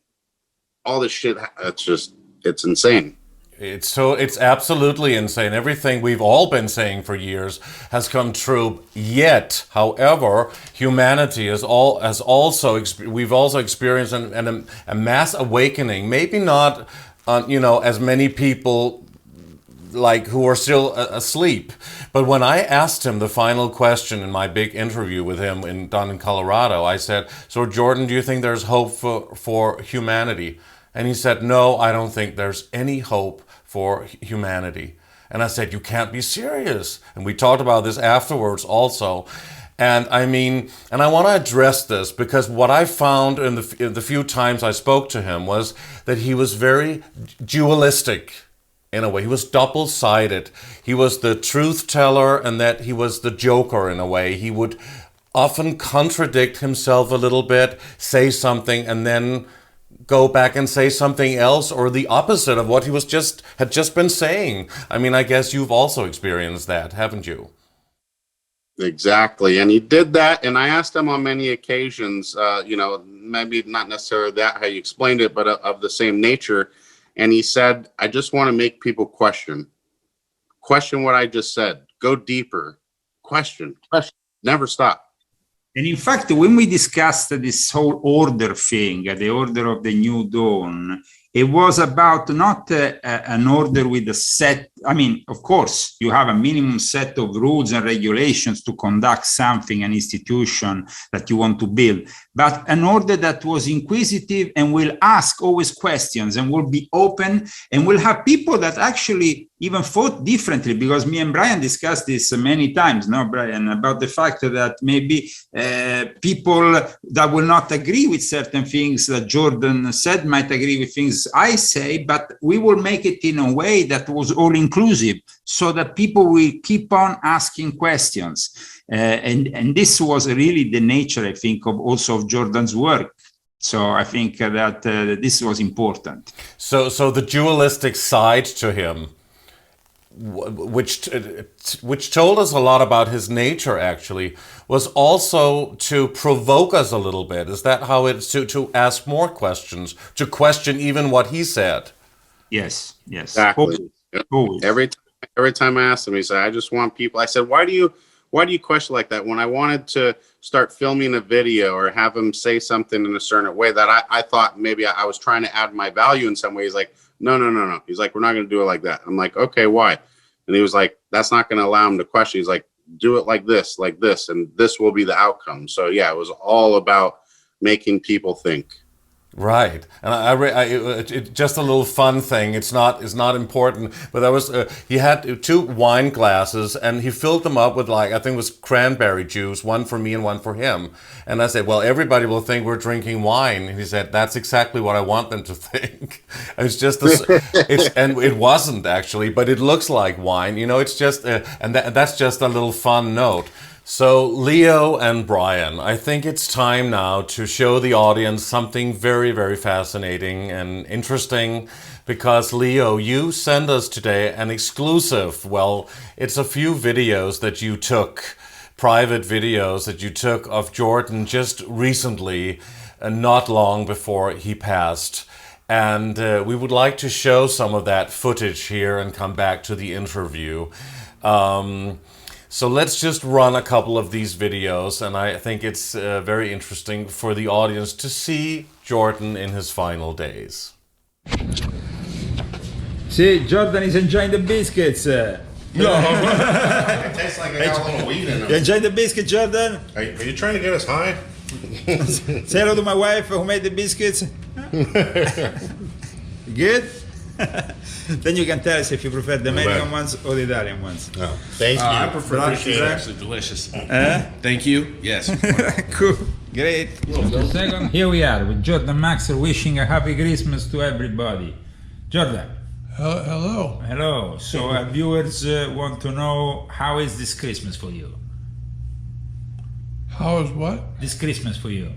all this shit. It's insane. It's absolutely insane. Everything we've all been saying for years has come true. Yet, however, humanity we've also experienced a mass awakening. Maybe not, as many people like who are still asleep. But when I asked him the final question in my big interview with him down in Colorado, I said, "So Jordan, do you think there's hope for humanity?" And he said, "No, I don't think there's any hope for humanity." And I said, "You can't be serious." And we talked about this afterwards also. And I mean, and I want to address this because what I found in the few times I spoke to him was that he was very dualistic in a way. He was double-sided. He was the truth teller and that he was the joker in a way. He would often contradict himself a little bit, say something, and then go back and say something else or the opposite of what he had just been saying. I mean, I guess you've also experienced that, haven't you? Exactly. And he did that. And I asked him on many occasions, maybe not necessarily that how you explained it, but of the same nature. And he said, "I just want to make people question what I just said, go deeper, question, never stop." And in fact, when we discussed this whole order thing, the order of the new dawn, it was about not an order with a set. I mean, of course, you have a minimum set of rules and regulations to conduct something, an institution that you want to build, but an order that was inquisitive and will ask always questions and will be open and will have people that actually even thought differently, because me and Brian discussed this many times, no, Brian, about the fact that maybe people that will not agree with certain things that Jordan said might agree with things I say, but we will make it in a way that was all-inclusive so that people will keep on asking questions. And this was really the nature, I think, of Jordan's work. So I think that this was important. So the dualistic side to him, which told us a lot about his nature, actually, was also to provoke us a little bit. Is that how it's to ask more questions, to question even what he said? Yes. Exactly. Always. Every time I asked him, he said, "I just want people." I said, why do why do you question like that? When I wanted to start filming a video or have him say something in a certain way that I thought maybe I was trying to add my value in some way. He's like, no. He's like, we're not going to do it like that. I'm like, okay, why? And he was like, that's not going to allow him to question. He's like, do it like this, and this will be the outcome. So yeah, it was all about making people think. Right, and just a little fun thing. It's not important, but that was he had 2 wine glasses and he filled them up with, like, I think it was cranberry juice, one for me and one for him. And I said, well, everybody will think we're drinking wine. And he said, that's exactly what I want them to think. It's just and it wasn't actually, but it looks like wine. You know, it's just and that's just a little fun note. So, Leo and Brian, I think it's time now to show the audience something very, very fascinating and interesting, because, Leo, you sent us today an exclusive, well, it's a few videos that you took, private videos that you took of Jordan just recently, not long before he passed. And we would like to show some of that footage here and come back to the interview. So let's just run a couple of these videos, and I think it's very interesting for the audience to see Jordan in his final days. See, Jordan is enjoying the biscuits. No. It tastes like I got a little weed in them. You enjoy the biscuit, Jordan? Are you trying to get us high? Say hello to my wife who made the biscuits. Good? Then you can tell us if you prefer the American ones or the Italian ones. Oh, thank you. I prefer this. It's actually delicious. Thank you. Yes. Cool. Great. Second, here we are with Jordan Maxwell wishing a happy Christmas to everybody. Jordan. Hello. Hello. So our viewers want to know, how is this Christmas for you? How is what? This Christmas for you.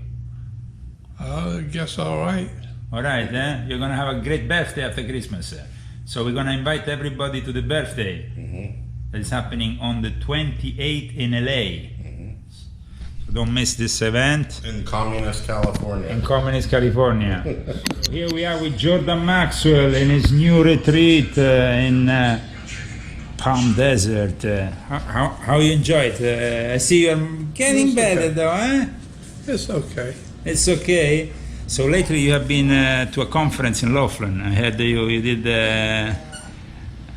I guess all right. All right, you're going to have a great birthday after Christmas. So we're going to invite everybody to the birthday that is happening on the 28th in LA. So don't miss this event. In Communist California. In Communist California. Here we are with Jordan Maxwell in his new retreat in Palm Desert. How you enjoy it? I see you're getting better though, eh? It's okay. It's okay. So lately you have been to a conference in Laughlin. I heard you did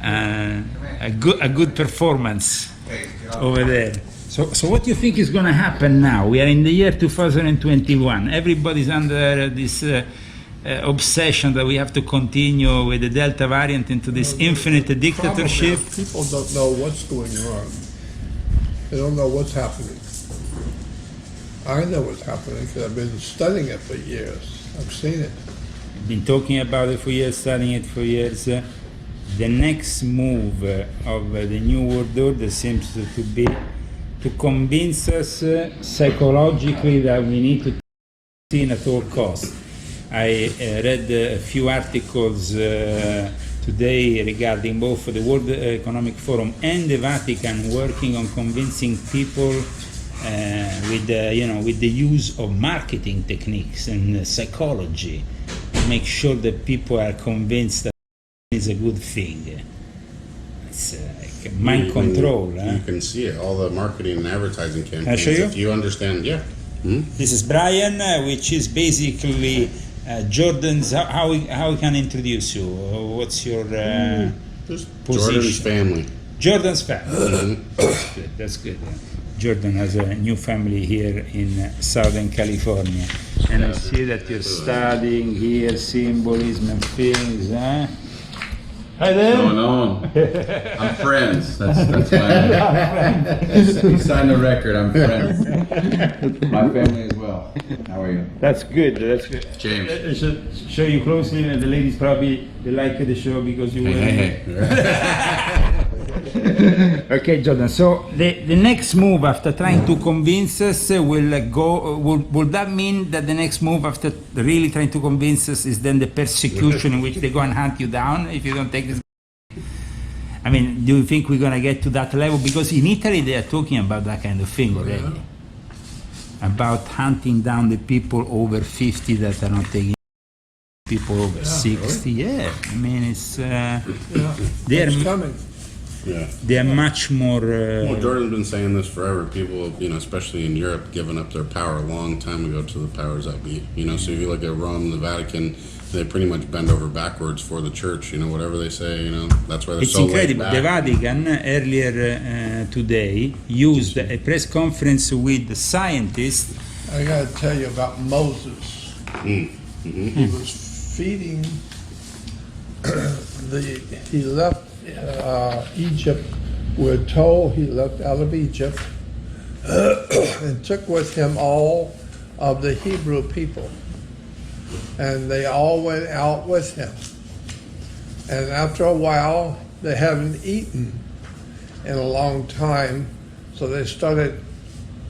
a good performance over there. So what do you think is going to happen now? We are in the year 2021. Everybody's under this obsession that we have to continue with the Delta variant into this infinite dictatorship. People don't know what's going on. They don't know what's happening. I know what's happening because I've been studying it for years. I've seen it. I've been talking about it for years, studying it for years. The next move of the New World Order seems to be to convince us psychologically that we need to see at all costs. I read a few articles today regarding both the World Economic Forum and the Vatican working on convincing people with the use of marketing techniques and psychology to make sure that people are convinced that it's a good thing. It's like mind control. You can see it, all the marketing and advertising campaigns. Can I show you? If you understand, yeah. This is Brian, which is basically Jordan's. How we can introduce you? What's your Just position? Jordan's family. Jordan's family. That's good. That's good. Jordan has a new family here in Southern California, and I see that you're studying here symbolism and things. Hi there. What's going on? I'm friends. That's my. He signed the record. I'm friends. My family as well. How are you? That's good. That's good. James. I should show you closely, and the ladies probably they like the show because you were. Hey. Okay, Jordan. So the next move after trying to convince us will that mean that the next move after really trying to convince us is then the persecution in which they go and hunt you down if you don't take this? I mean, do you think we're going to get to that level? Because in Italy they are talking about that kind of thing already. Yeah. About hunting down the people over 50 that are not taking people over 60. Really? Yeah, I mean it's it's coming. they are much more. Well, Jordan's been saying this forever. People, especially in Europe, giving up their power a long time ago to the powers that be. So if you look at Rome, the Vatican, they pretty much bend over backwards for the church. Whatever they say, that's why they're it's so incredible. laid The back. Vatican earlier today used a press conference with the scientists. I got to tell you about Moses. He was feeding. He left Egypt. We're told he left out of Egypt and took with him all of the Hebrew people. And they all went out with him. And after a while, they haven't eaten in a long time, so they started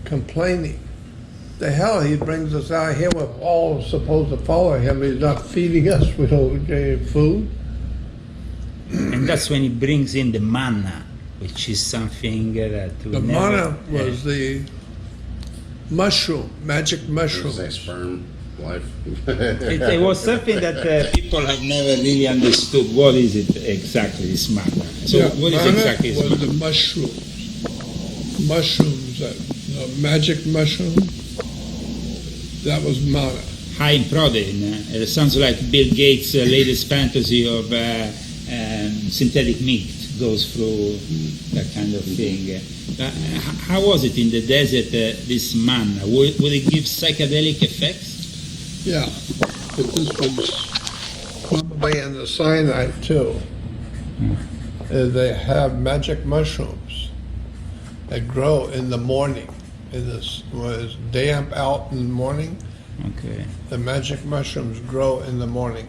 complaining. The hell, he brings us out here, we're all supposed to follow him, he's not feeding us, we don't get any food. And that's when he brings in the manna, which is something that we The never, manna was the mushroom, magic mushroom. Say sperm life. it was something that people have never really understood. What is it exactly, this manna? So Yeah, what is manna exactly this was manna? the mushrooms. Mushrooms, the magic mushroom, that was manna. High in protein. It sounds like Bill Gates' latest fantasy of synthetic meat goes through that kind of thing. How was it in the desert, this manna? Would it give psychedelic effects? Yeah, but this was probably in the Sinai too. They have magic mushrooms that grow in the morning. When it's damp out in the morning, Okay. the magic mushrooms grow in the morning.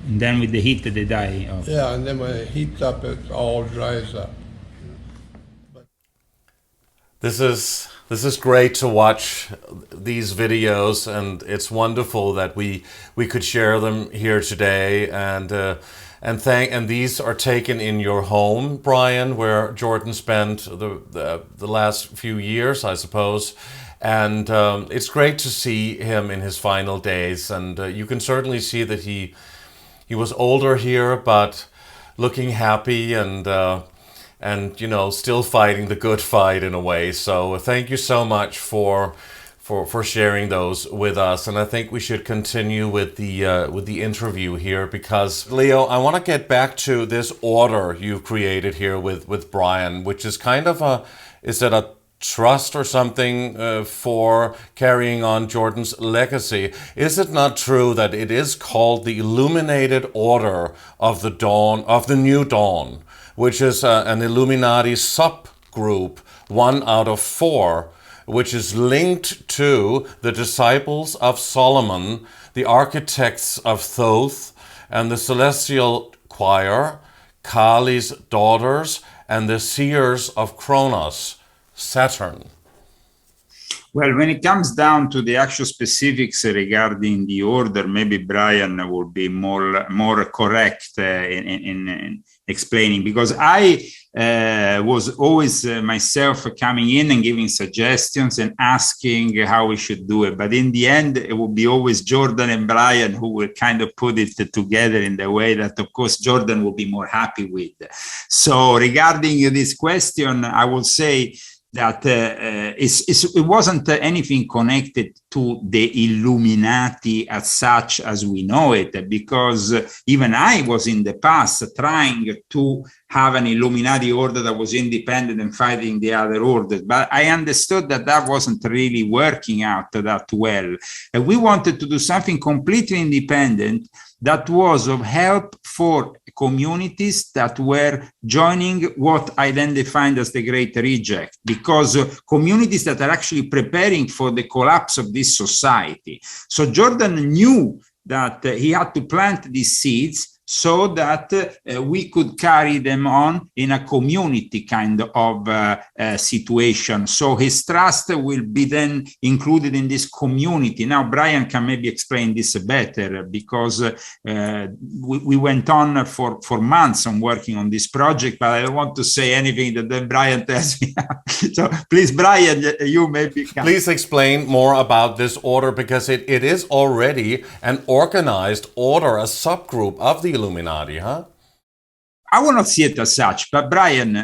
And then with the heat they die off. Yeah, and then when it heats up, it all dries up. This is great to watch these videos, and it's wonderful that we could share them here today. And these are taken in your home, Brian, where Jordan spent the last few years, I suppose. And it's great to see him in his final days, and you can certainly see that he was older here, but looking happy and still fighting the good fight in a way. So thank you so much for sharing those with us. And I think we should continue with the interview here, because Leo, I want to get back to this order you've created here with Brian, which is kind of is it a trust or something for carrying on Jordan's legacy? Is it not true that it is called the Illuminated Order of the New Dawn, which is an Illuminati subgroup, 1 out of 4, which is linked to the disciples of Solomon, the architects of Thoth, and the celestial choir, Kali's daughters, and the seers of Kronos, Saturn? Well, when it comes down to the actual specifics regarding the order, maybe Brian will be more correct in explaining, because I was always myself coming in and giving suggestions and asking how we should do it. But in the end, it will be always Jordan and Brian who will kind of put it together in the way that, of course, Jordan will be more happy with. So regarding this question, I will say that it wasn't anything connected to the Illuminati as such as we know it, because even I was in the past trying to have an Illuminati order that was independent and fighting the other orders, but I understood that that wasn't really working out that well. And we wanted to do something completely independent that was of help for communities that were joining what I then defined as the Great Reject, because communities that are actually preparing for the collapse of this society. So Jordan knew that he had to plant these seeds so that we could carry them on in a community kind of situation. So his trust will be then included in this community. Now, Brian can maybe explain this better, because we went on for months on working on this project, but I don't want to say anything that then Brian tells me. So please, Brian, you maybe can. Please explain more about this order, because it is already an organized order, a subgroup of the Illuminati, huh? I will not see it as such. But Brian,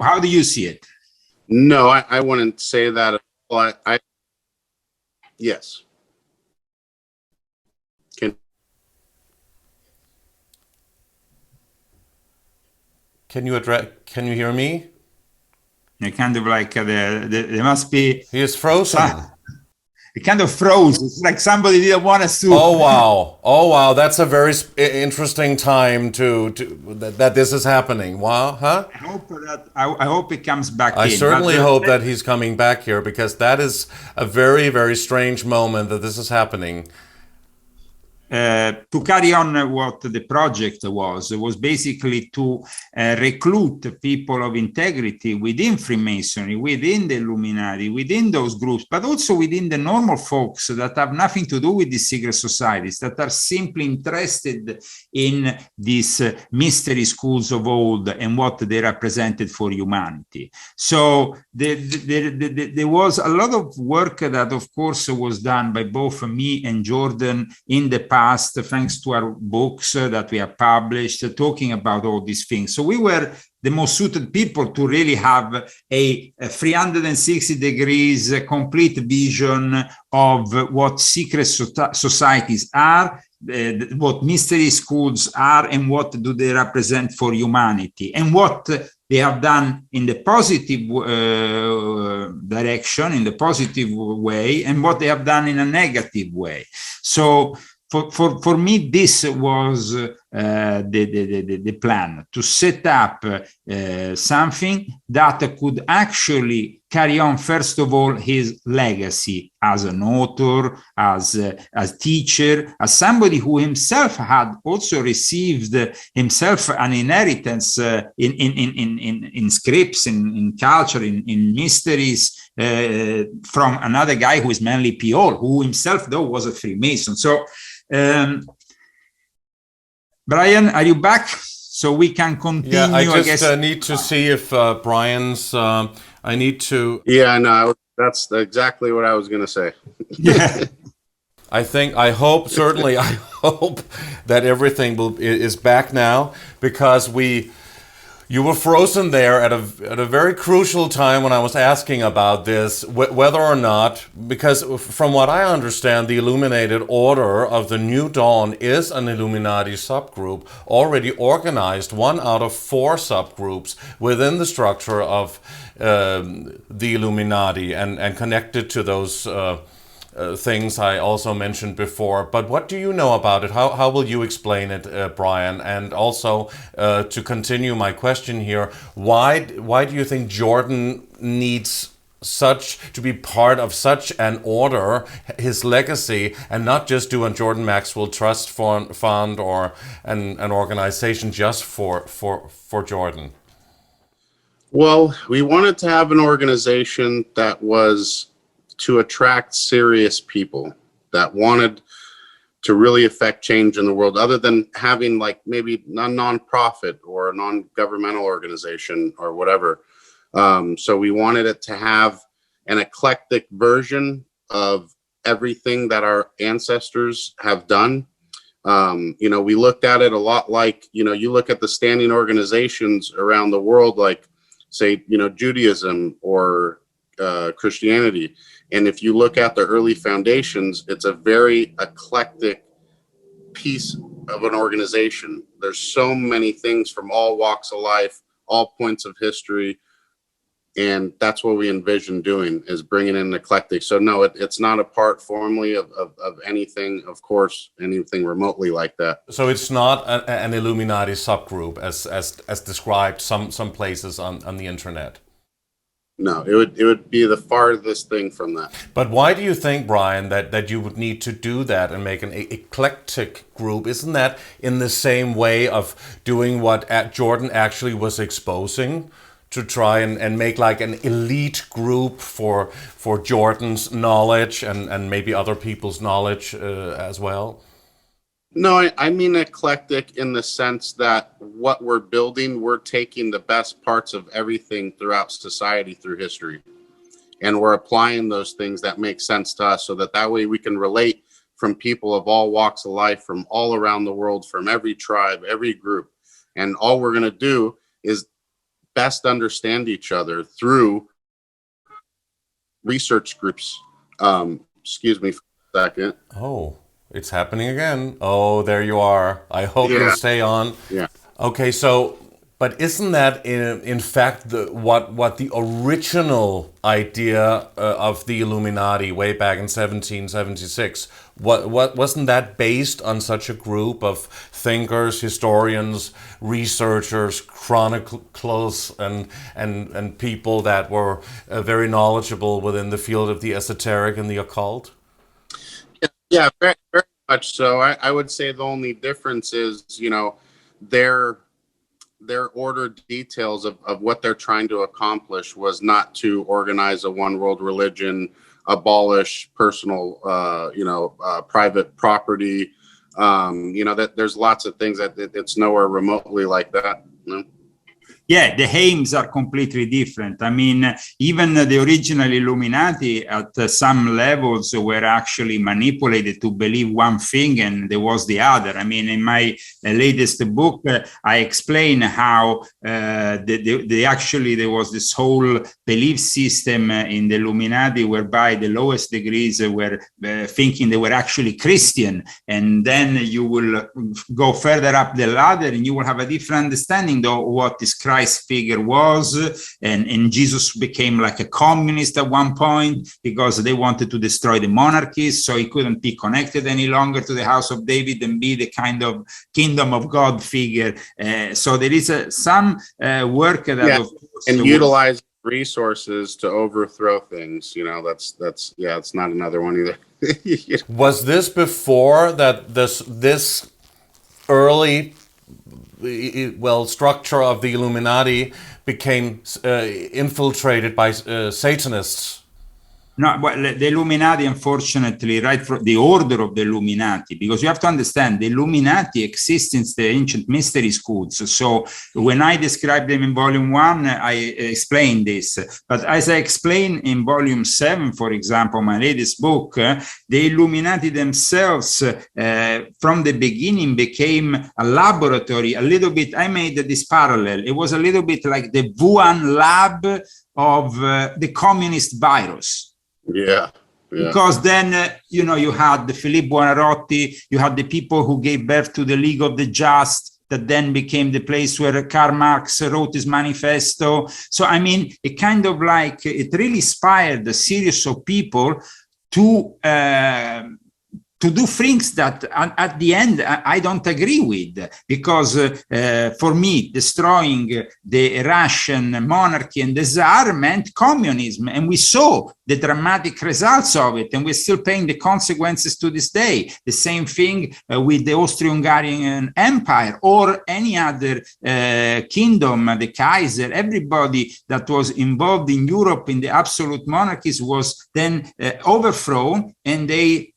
how do you see it? No, I wouldn't say that at all. Yes. Can you hear me? Kind of like there must be. He is frozen. It kind of froze. It's like somebody didn't want us to. Oh wow! Oh wow! That's a very interesting time that this is happening. Wow, huh? I hope it comes back. I certainly hope that he's coming back here, because that is a very, very strange moment that this is happening. To carry on what the project was basically to recruit people of integrity within Freemasonry, within the Illuminati, within those groups, but also within the normal folks that have nothing to do with these secret societies, that are simply interested in these mystery schools of old and what they represented for humanity. So there was a lot of work that, of course, was done by both me and Jordan in the past, thanks to our books that we have published, talking about all these things. So we were the most suited people to really have a 360 degrees complete vision of what secret societies are, what mystery schools are, and what do they represent for humanity, and what they have done in the positive direction, in the positive way, and what they have done in a negative way. So for me, this was the plan, to set up something that could actually carry on, first of all, his legacy as an author, as a teacher, as somebody who himself had also received himself an inheritance in scripts, in culture, in mysteries, from another guy who is Manly Piol, who himself, though, was a Freemason. So, Brian, are you back? So we can continue. Yeah, I just need to see if Brian's. I need to. Yeah, no, that's exactly what I was going to say. Yeah. I hope that everything is back now, because you were frozen there at a very crucial time when I was asking about this, whether or not, because from what I understand, the Illuminated Order of the New Dawn is an Illuminati subgroup, already organized, 1 out of 4 subgroups within the structure of the Illuminati, and connected to those things I also mentioned before. But what do you know about it? How will you explain it, Brian? And also, to continue my question here, why do you think Jordan needs to be part of such an order, his legacy, and not just do a Jordan Maxwell Trust Fund or an organization just for Jordan? Well, we wanted to have an organization that was to attract serious people that wanted to really affect change in the world, other than having like maybe a non-profit or a non-governmental organization or whatever. So we wanted it to have an eclectic version of everything that our ancestors have done. We looked at it a lot like, you look at the standing organizations around the world, like say, Judaism or Christianity. And if you look at the early foundations, it's a very eclectic piece of an organization. There's so many things from all walks of life, all points of history. And that's what we envision doing, is bringing in eclectic. So no, it's not a part formally of anything, of course, anything remotely like that. So it's not an Illuminati subgroup as described some places on the internet. No, it would be the farthest thing from that. But why do you think, Brian, that you would need to do that and make an eclectic group? Isn't that in the same way of doing what Jordan actually was exposing, to try and make like an elite group for Jordan's knowledge and maybe other people's knowledge as well? No, I mean eclectic in the sense that what we're building, we're taking the best parts of everything throughout society, through history, and we're applying those things that make sense to us, so that way we can relate from people of all walks of life, from all around the world, from every tribe, every group. And all we're going to do is best understand each other through research groups. Excuse me for a second. Oh, it's happening again. Oh, there you are. I hope you'll stay on. Yeah. Okay, so, but isn't that in fact what the original idea of the Illuminati way back in 1776? What wasn't that based on such a group of thinkers, historians, researchers, chroniclers, and people that were very knowledgeable within the field of the esoteric and the occult? Yeah, very, very much so. I would say the only difference is, their ordered details of what they're trying to accomplish was not to organize a one world religion, abolish personal, private property. That there's lots of things that it's nowhere remotely like that. Yeah, the aims are completely different. I mean, even the original Illuminati at some levels were actually manipulated to believe one thing and there was the other. I mean, in my latest book, I explain how there was this whole belief system in the Illuminati whereby the lowest degrees were thinking they were actually Christian. And then you will go further up the ladder and you will have a different understanding of what this Christ figure was, and Jesus became like a communist at one point because they wanted to destroy the monarchies, so he couldn't be connected any longer to the house of David and be the kind of kingdom of God figure. So there is some work that and utilize resources to overthrow things. It's not another one either. Was this before that this early structure of the Illuminati became infiltrated by Satanists? No, well, the Illuminati, unfortunately, right from the order of the Illuminati, because you have to understand the Illuminati exists since the ancient mystery schools. So when I describe them in volume 1, I explain this. But as I explain in volume 7, for example, my latest book, the Illuminati themselves from the beginning became a laboratory, a little bit. I made this parallel. It was a little bit like the Wuhan lab of the communist virus. Yeah. Because then, you had the Philippe Buonarroti, you had the people who gave birth to the League of the Just, that then became the place where Karl Marx wrote his manifesto. So, I mean, it kind of like, it really inspired a series of people to do things that at the end I don't agree with, because for me, destroying the Russian monarchy and the Tsar meant communism. And we saw the dramatic results of it, and we're still paying the consequences to this day. The same thing with the Austro-Hungarian Empire or any other kingdom, the Kaiser, everybody that was involved in Europe in the absolute monarchies was then overthrown, and they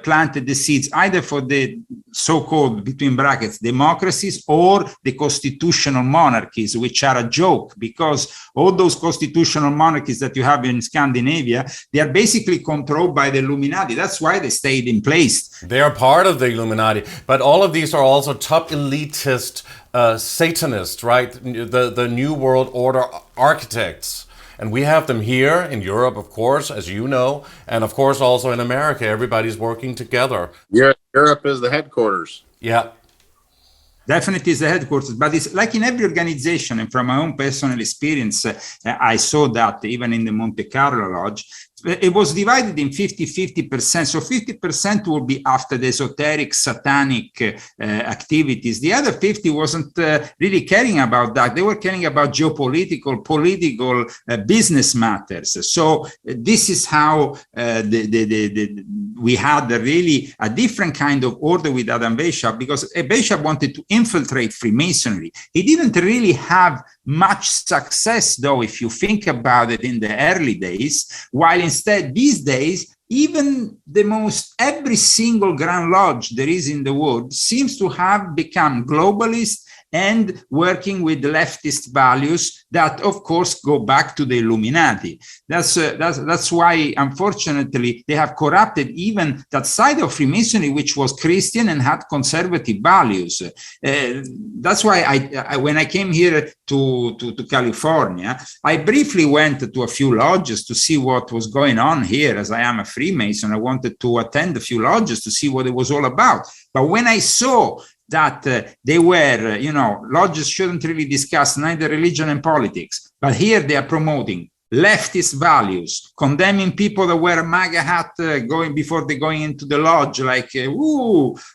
planted the seeds either for the so-called, between brackets, democracies or the constitutional monarchies, which are a joke, because all those constitutional monarchies that you have in Scandinavia, they are basically controlled by the Illuminati. That's why they stayed in place. They are part of the Illuminati, but all of these are also top elitist Satanists, right? The New World Order architects. And we have them here in Europe, of course, as you know, and of course also in America. Everybody's working together. Yeah, Europe is the headquarters. Yeah. Definitely is the headquarters, but it's like in every organization, and from my own personal experience, I saw that even in the Monte Carlo Lodge, it was divided in 50-50%. So 50% will be after the esoteric, satanic activities. The other 50 wasn't really caring about that. They were caring about geopolitical, political, business matters. So this is how we had really a different kind of order with Adam Weishaupt, because Weishaupt wanted to infiltrate Freemasonry. He didn't really have much success, though, if you think about it, in the early days, while instead these days, even every single Grand Lodge there is in the world seems to have become globalist and working with leftist values that, of course, go back to the Illuminati. That's why, unfortunately, they have corrupted even that side of Freemasonry, which was Christian and had conservative values. That's why I when I came here to California, I briefly went to a few lodges to see what was going on here. As I am a Freemason, I wanted to attend a few lodges to see what it was all about. But when I saw that they were, lodges shouldn't really discuss neither religion and politics, but here they are promoting leftist values, condemning people that wear a MAGA hat before they going into the lodge, like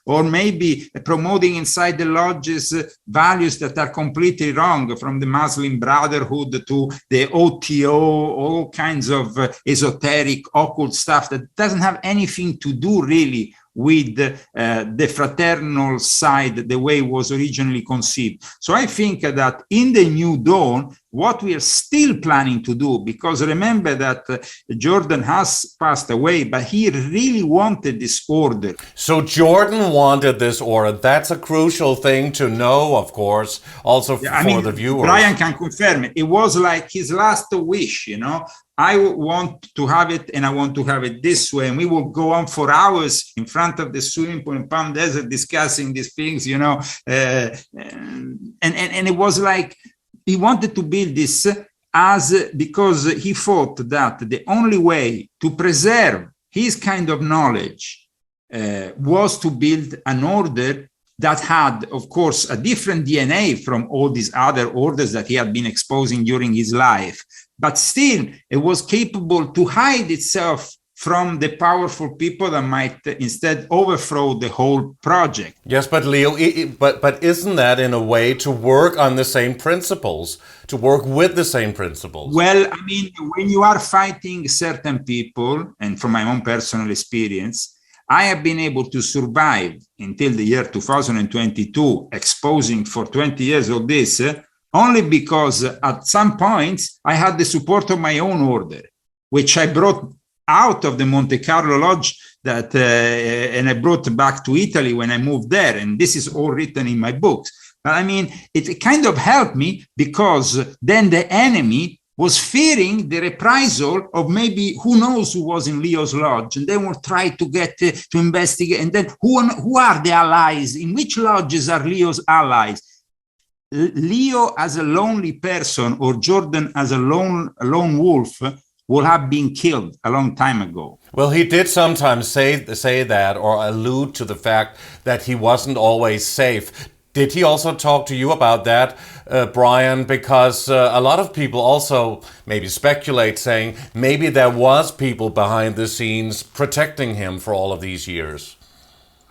or maybe promoting inside the lodges values that are completely wrong, from the Muslim Brotherhood to the OTO, all kinds of esoteric, occult stuff that doesn't have anything to do really with the fraternal side, the way it was originally conceived. So I think that in the New Dawn, what we are still planning to do, because remember that Jordan has passed away, but he really wanted this order. So Jordan wanted this order. That's a crucial thing to know, of course, also for the viewers. Brian can confirm it. It was like his last wish, I want to have it, and I want to have it this way. And we will go on for hours in front of the swimming pool in Palm Desert discussing these things, and it was like he wanted to build this because he thought that the only way to preserve his kind of knowledge was to build an order that had, of course, a different DNA from all these other orders that he had been exposing during his life. But still, it was capable to hide itself from the powerful people that might instead overthrow the whole project. Yes, but Leo, but isn't that in a way to work on the same principles, to work with the same principles? Well, when you are fighting certain people, and from my own personal experience, I have been able to survive until the year 2022, exposing for 20 years of this, only because at some points I had the support of my own order, which I brought out of the Monte Carlo Lodge and I brought back to Italy when I moved there. And this is all written in my books. But it kind of helped me, because then the enemy was fearing the reprisal of maybe who knows who was in Leo's lodge, and they will try to get to investigate. And then who are the allies? In which lodges are Leo's allies? Leo as a lonely person, or Jordan as a lone wolf, would have been killed a long time ago. Well, he did sometimes say that, or allude to the fact that he wasn't always safe. Did he also talk to you about that, Brian? Because a lot of people also maybe speculate, saying maybe there was people behind the scenes protecting him for all of these years.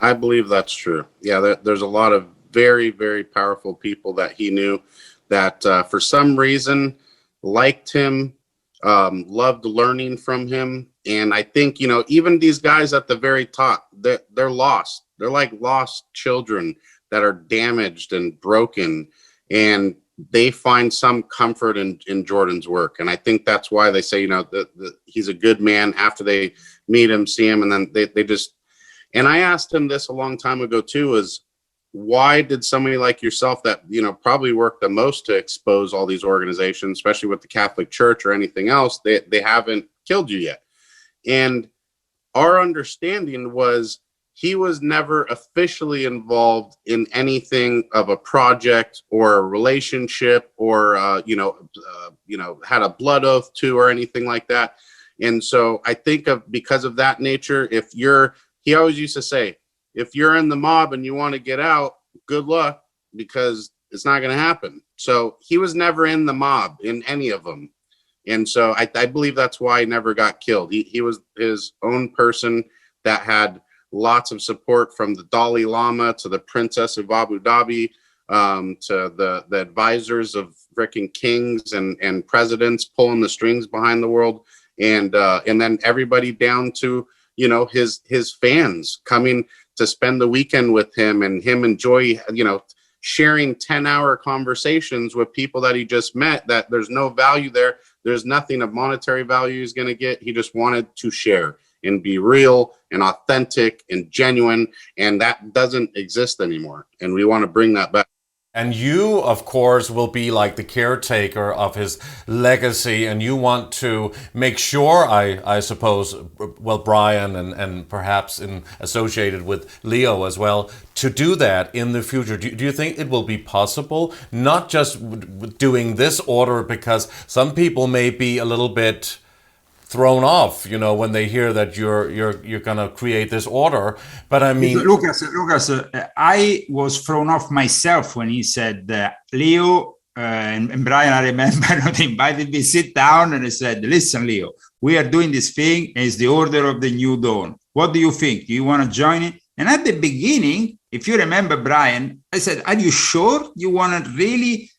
I believe that's true. Yeah, there's a lot of very, very powerful people that he knew that for some reason liked him, loved learning from him. And I think, even these guys at the very top, they're lost. They're like lost children that are damaged and broken, and they find some comfort in Jordan's work. And I think that's why they say, he's a good man after they meet him, see him, and then they just, and I asked him this a long time ago too, is why did somebody like yourself that, probably worked the most to expose all these organizations, especially with the Catholic Church or anything else, they haven't killed you yet? And our understanding was he was never officially involved in anything of a project or a relationship or, had a blood oath to or anything like that. And so I think because of that nature, he always used to say, if you're in the mob and you want to get out, good luck, because it's not going to happen. So he was never in the mob in any of them. And so I believe that's why he never got killed. He was his own person that had lots of support from the Dalai Lama to the Princess of Abu Dhabi, to the advisors of freaking kings and presidents pulling the strings behind the world. And then everybody down to, his fans coming to spend the weekend with him, and him enjoy, sharing 10-hour conversations with people that he just met, that there's no value there. There's nothing of monetary value he's going to get. He just wanted to share and be real and authentic and genuine. And that doesn't exist anymore. And we want to bring that back. And you, of course, will be like the caretaker of his legacy, and you want to make sure, I suppose, well, Brian and perhaps associated with Leo as well, to do that in the future. Do you think it will be possible, not just doing this order, because some people may be a little bit thrown off, you know, when they hear that you're going to create this order. But I mean, Lucas, I was thrown off myself when he said Leo and Brian, I remember, they invited me, sit down, and I said, listen, Leo, we are doing this thing. It's the order of the new dawn. What do you think? Do you want to join it? And at the beginning, if you remember, Brian, I said, are you sure you want to really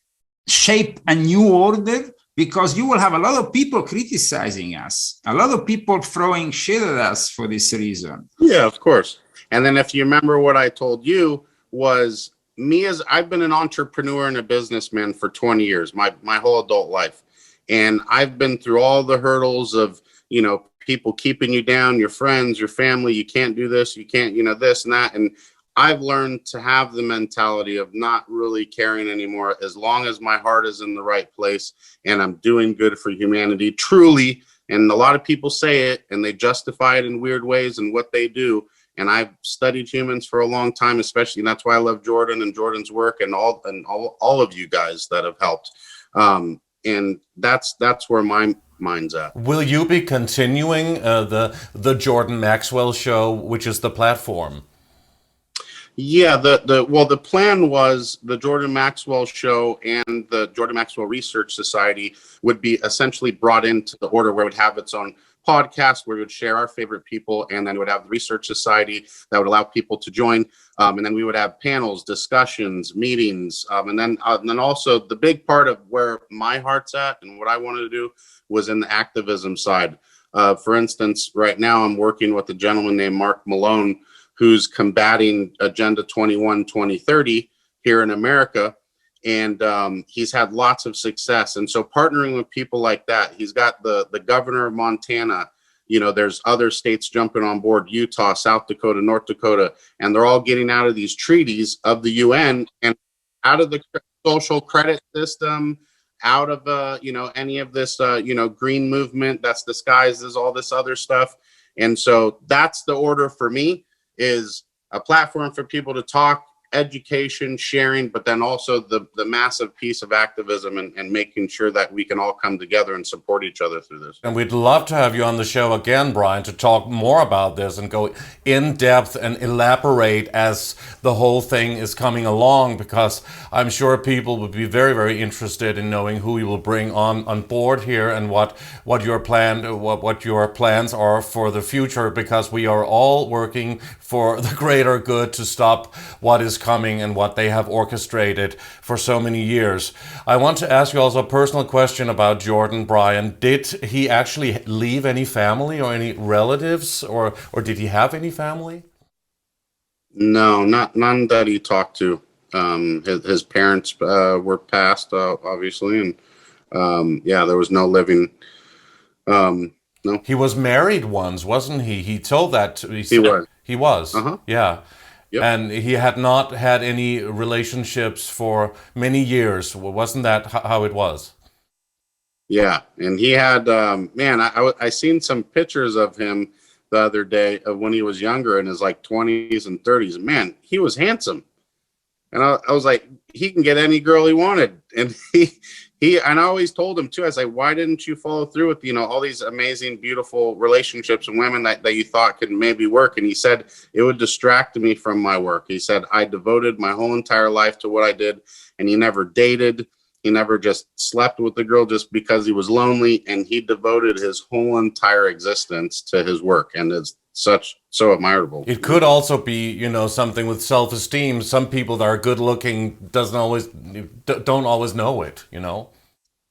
shape a new order? Because you will have a lot of people criticizing us, a lot of people throwing shit at us for this reason. Yeah, of course. And then if you remember what I told you was I've been an entrepreneur and a businessman for 20 years, my whole adult life. And I've been through all the hurdles of, you know, people keeping you down, your friends, your family, you can't do this, you can't, you know, this and that. And I've learned to have the mentality of not really caring anymore as long as my heart is in the right place and I'm doing good for humanity, truly. And a lot of people say it and they justify it in weird ways and what they do. And I've studied humans for a long time, especially, and that's why I love Jordan and Jordan's work and all of you guys that have helped. And that's where my mind's at. Will you be continuing the Jordan Maxwell show, which is the platform? Yeah, the plan was the Jordan Maxwell show and the Jordan Maxwell Research Society would be essentially brought into the order where it would have its own podcast where we would share our favorite people, and then we would have the Research Society that would allow people to join, and then we would have panels, discussions, meetings, and then also the big part of where my heart's at and what I wanted to do was in the activism side. For instance, right now I'm working with a gentleman named Mark Malone, who's combating Agenda 21 2030 here in America. And he's had lots of success. And so partnering with people like that, he's got the governor of Montana, you know, there's other states jumping on board, Utah, South Dakota, North Dakota, and they're all getting out of these treaties of the UN and out of the social credit system, out of, you know, any of this, you know, green movement that's disguised as all this other stuff. And so that's the order for me. Is a platform for people to talk, education, sharing, but then also the massive piece of activism and making sure that we can all come together and support each other through this. And we'd love to have you on the show again, Brian, to talk more about this and go in depth and elaborate as the whole thing is coming along, because I'm sure people would be very, very interested in knowing who you will bring on board here and what your plans are for the future, because we are all working for the greater good to stop what is coming and what they have orchestrated for so many years. I want to ask you also a personal question about Jordan, Brian. Did he actually leave any family or any relatives, or did he have any family? No, none that he talked to. His parents were passed, obviously, and yeah, there was no living. No. He was married once, wasn't he? He told that. He was. He was. Uh-huh. Yeah. Yep. And he had not had any relationships for many years. Wasn't that how it was? Yeah, and he had, man, I seen some pictures of him the other day of when he was younger in his like 20s and 30s. Man, he was handsome. And I was like, he can get any girl he wanted. And and I always told him too, I was like, why didn't you follow through with, you know, all these amazing, beautiful relationships and women that you thought could maybe work? And he said, it would distract me from my work. He said, I devoted my whole entire life to what I did. And he never dated. He never just slept with the girl just because he was lonely. And he devoted his whole entire existence to his work. And it's so admirable. It could also be, you know, something with self-esteem. Some people that are good looking don't always know it, you know?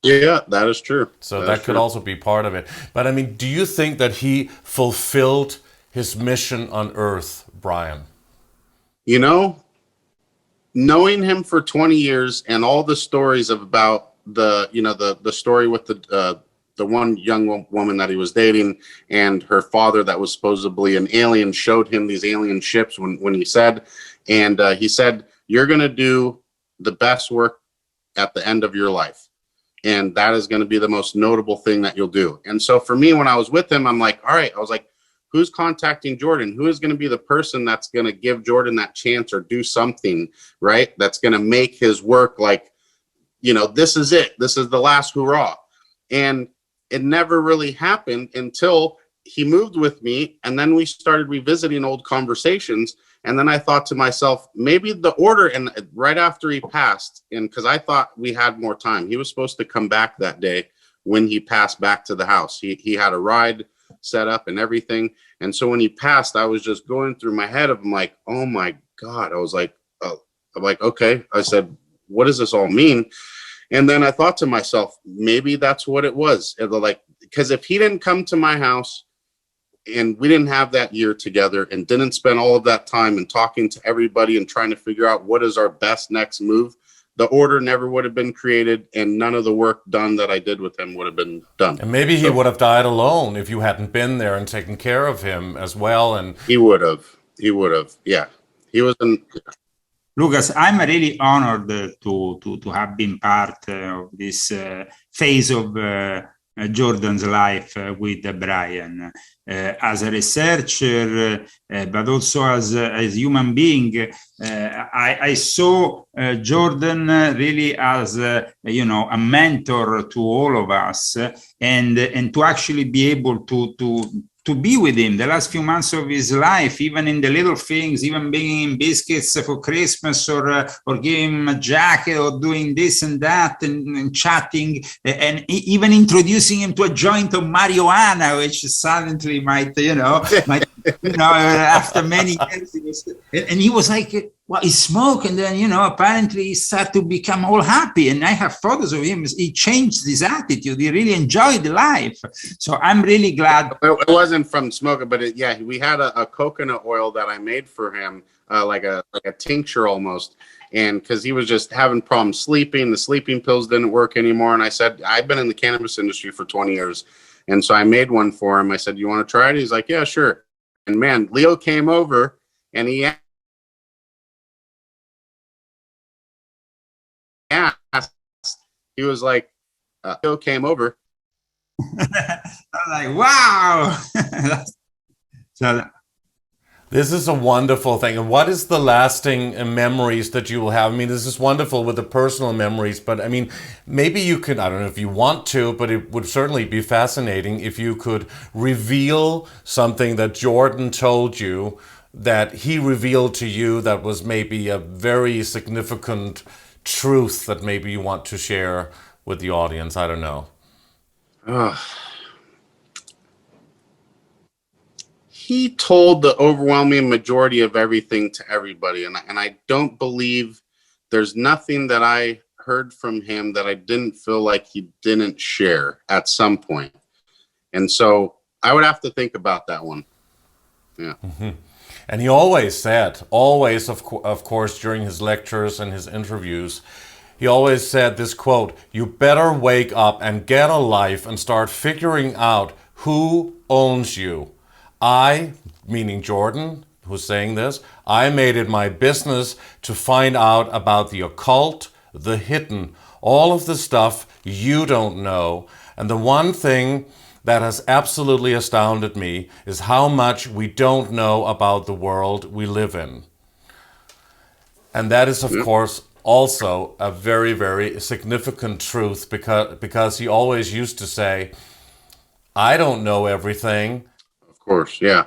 Yeah, that is true. So that could also be part of it. But I mean, do you think that he fulfilled his mission on Earth, Brian? You know, knowing him for 20 years and all the stories about the story with the one young woman that he was dating and her father that was supposedly an alien showed him these alien ships when he said, you're going to do the best work at the end of your life. And that is going to be the most notable thing that you'll do. And so for me, when I was with him, I'm like, all right, I was like, who's contacting Jordan? Who is going to be the person that's going to give Jordan that chance or do something, right? That's going to make his work like, you know, this is it. This is the last hurrah. And it never really happened until he moved with me. And then we started revisiting old conversations. And then I thought to myself, maybe the order, and right after he passed, and because I thought we had more time, he was supposed to come back that day when he passed back to the house. He had a ride set up and everything. And so when he passed, I was just going through my head of, I'm like, oh my God. I was like, oh, I'm like, okay. I said, what does this all mean? And then I thought to myself, maybe that's what it was. Like, because if he didn't come to my house and we didn't have that year together and didn't spend all of that time and talking to everybody and trying to figure out what is our best next move, the order never would have been created and none of the work done that I did with him would have been done. And maybe he would have died alone if you hadn't been there and taken care of him as well. And he would have, yeah. He was in... Lucas, I'm really honored to have been part of this phase of Jordan's life with Brian as a researcher, but also as a human being. I saw Jordan really as you know, a mentor to all of us, and to actually be able to be with him the last few months of his life, even in the little things, even bringing him biscuits for Christmas, or giving him a jacket, or doing this and that, and chatting, and even introducing him to a joint of marijuana, which suddenly might, after many years, and he was like, well, he smoked, and then, apparently he started to become all happy. And I have photos of him. He changed his attitude. He really enjoyed life. So I'm really glad. It wasn't from smoking, but we had a coconut oil that I made for him, like a tincture almost. And because he was just having problems sleeping, the sleeping pills didn't work anymore. And I said, I've been in the cannabis industry for 20 years. And so I made one for him. I said, you want to try it? He's like, yeah, sure. And man, Leo came over and he asked, he was like, Leo came over. I'm like, wow. So, this is a wonderful thing. And what is the lasting memories that you will have? I mean, this is wonderful with the personal memories, but I mean, maybe you could, I don't know if you want to, but it would certainly be fascinating if you could reveal something that Jordan told you, that he revealed to you, that was maybe a very significant truth that maybe you want to share with the audience. I don't know. He told the overwhelming majority of everything to everybody. And I don't believe there's nothing that I heard from him that I didn't feel like he didn't share at some point. And so I would have to think about that one. Yeah. Mm-hmm. And he always said, of course, during his lectures and his interviews, he always said this quote, "You better wake up and get a life and start figuring out who owns you. I," meaning Jordan, who's saying this, "I made it my business to find out about the occult, the hidden, all of the stuff you don't know. And the one thing that has absolutely astounded me is how much we don't know about the world we live in." And that is, of course, also a very, very significant truth, because he always used to say, "I don't know everything." Of course, yeah.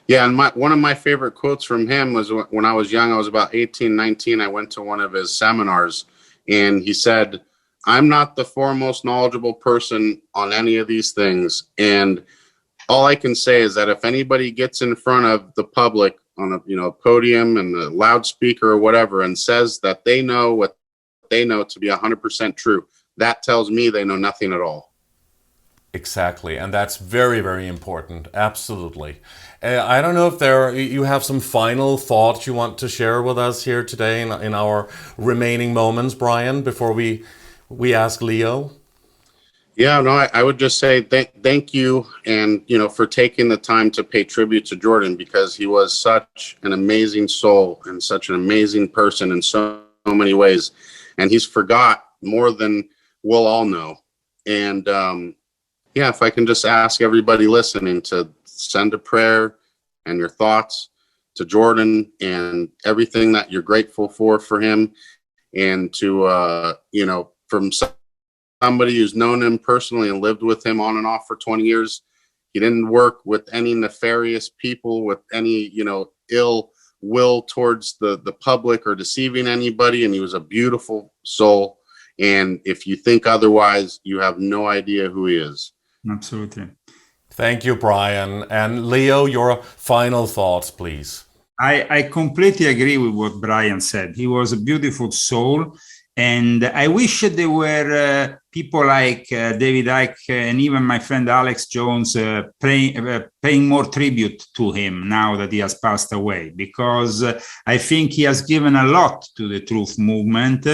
Yeah, and one of my favorite quotes from him was when I was young, I was about 18, 19, I went to one of his seminars, and he said, "I'm not the foremost knowledgeable person on any of these things. And all I can say is that if anybody gets in front of the public on a podium and a loudspeaker or whatever and says that they know what they know to be 100% true, that tells me they know nothing at all." Exactly, and that's very, very important. Absolutely. I don't know if you have some final thoughts you want to share with us here today in our remaining moments, Brian, before we ask Leo. Yeah, no, I would just say thank you, and for taking the time to pay tribute to Jordan, because he was such an amazing soul and such an amazing person in so many ways, and he's forgot more than we'll all know. And yeah, if I can just ask everybody listening to send a prayer and your thoughts to Jordan and everything that you're grateful for him, and to you know, from somebody who's known him personally and lived with him on and off for 20 years. He didn't work with any nefarious people, with any, you know, ill will towards the public or deceiving anybody. And he was a beautiful soul. And if you think otherwise, you have no idea who he is. Absolutely. Thank you, Brian. And Leo, your final thoughts, please. I completely agree with what Brian said. He was a beautiful soul. And I wish there were people like David Icke and even my friend Alex Jones paying more tribute to him now that he has passed away, because I think he has given a lot to the truth movement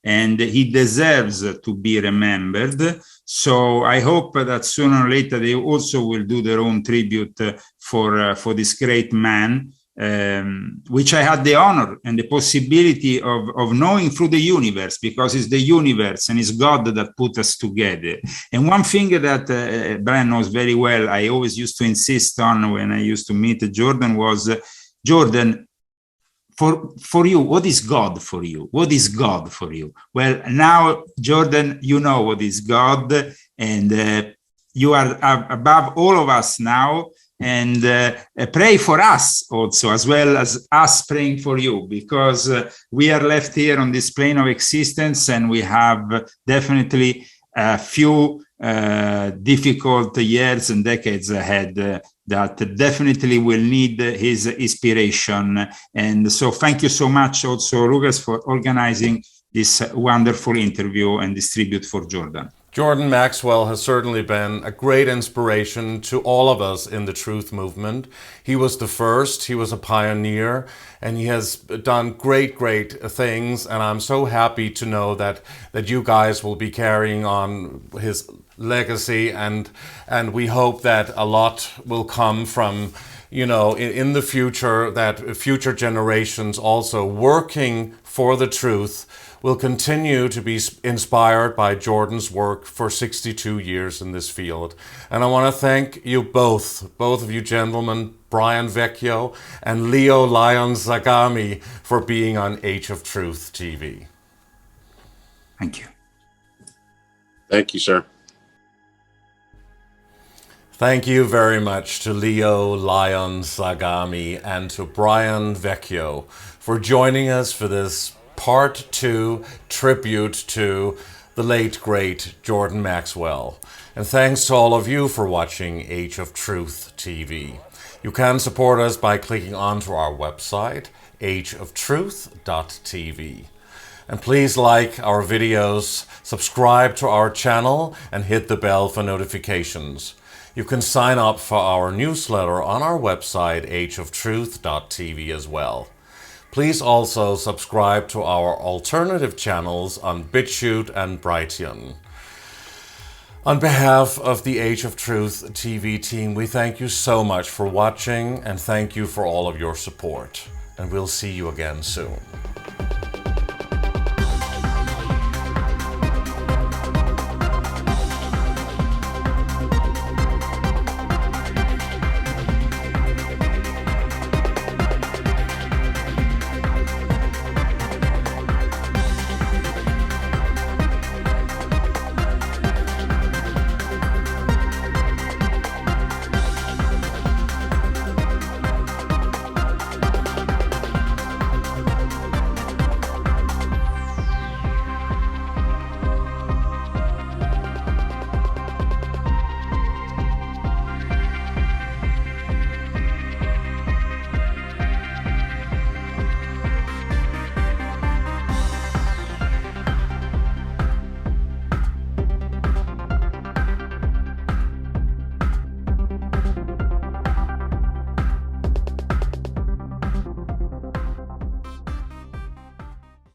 and he deserves to be remembered. So I hope that sooner or later they also will do their own tribute for this great man. Which I had the honor and the possibility of knowing through the universe, because it's the universe and it's God that put us together. And one thing that Brian knows very well, I always used to insist on when I used to meet Jordan was, Jordan, for you, what is God for you? What is God for you? Well, now, Jordan, you know what is God, and you are above all of us now. And pray for us also, as well as us praying for you, because we are left here on this plane of existence and we have definitely a few difficult years and decades ahead that definitely will need his inspiration. And so thank you so much also, Lucas, for organizing this wonderful interview and this tribute for Jordan. Jordan Maxwell has certainly been a great inspiration to all of us in the truth movement. He was the first, he was a pioneer, and he has done great things. And I'm so happy to know that you guys will be carrying on his legacy, and we hope that a lot will come from, you know, in the future, that future generations also working for the truth will continue to be inspired by Jordan's work for 62 years in this field. And I want to thank you both of you gentlemen, Brian VECCHIO and Leo Lyon Zagami, for being on Age of Truth TV. Thank you. Thank you, sir. Thank you very much to Leo Lyon Zagami and to Brian VECCHIO for joining us for this Part 2 tribute to the late, great Jordan Maxwell. And thanks to all of you for watching Age of Truth TV. You can support us by clicking onto our website, ageoftruth.tv. And please like our videos, subscribe to our channel, and hit the bell for notifications. You can sign up for our newsletter on our website, ageoftruth.tv as well. Please also subscribe to our alternative channels on BitChute and Brighteon. On behalf of the Age of Truth TV team, we thank you so much for watching and thank you for all of your support. And we'll see you again soon.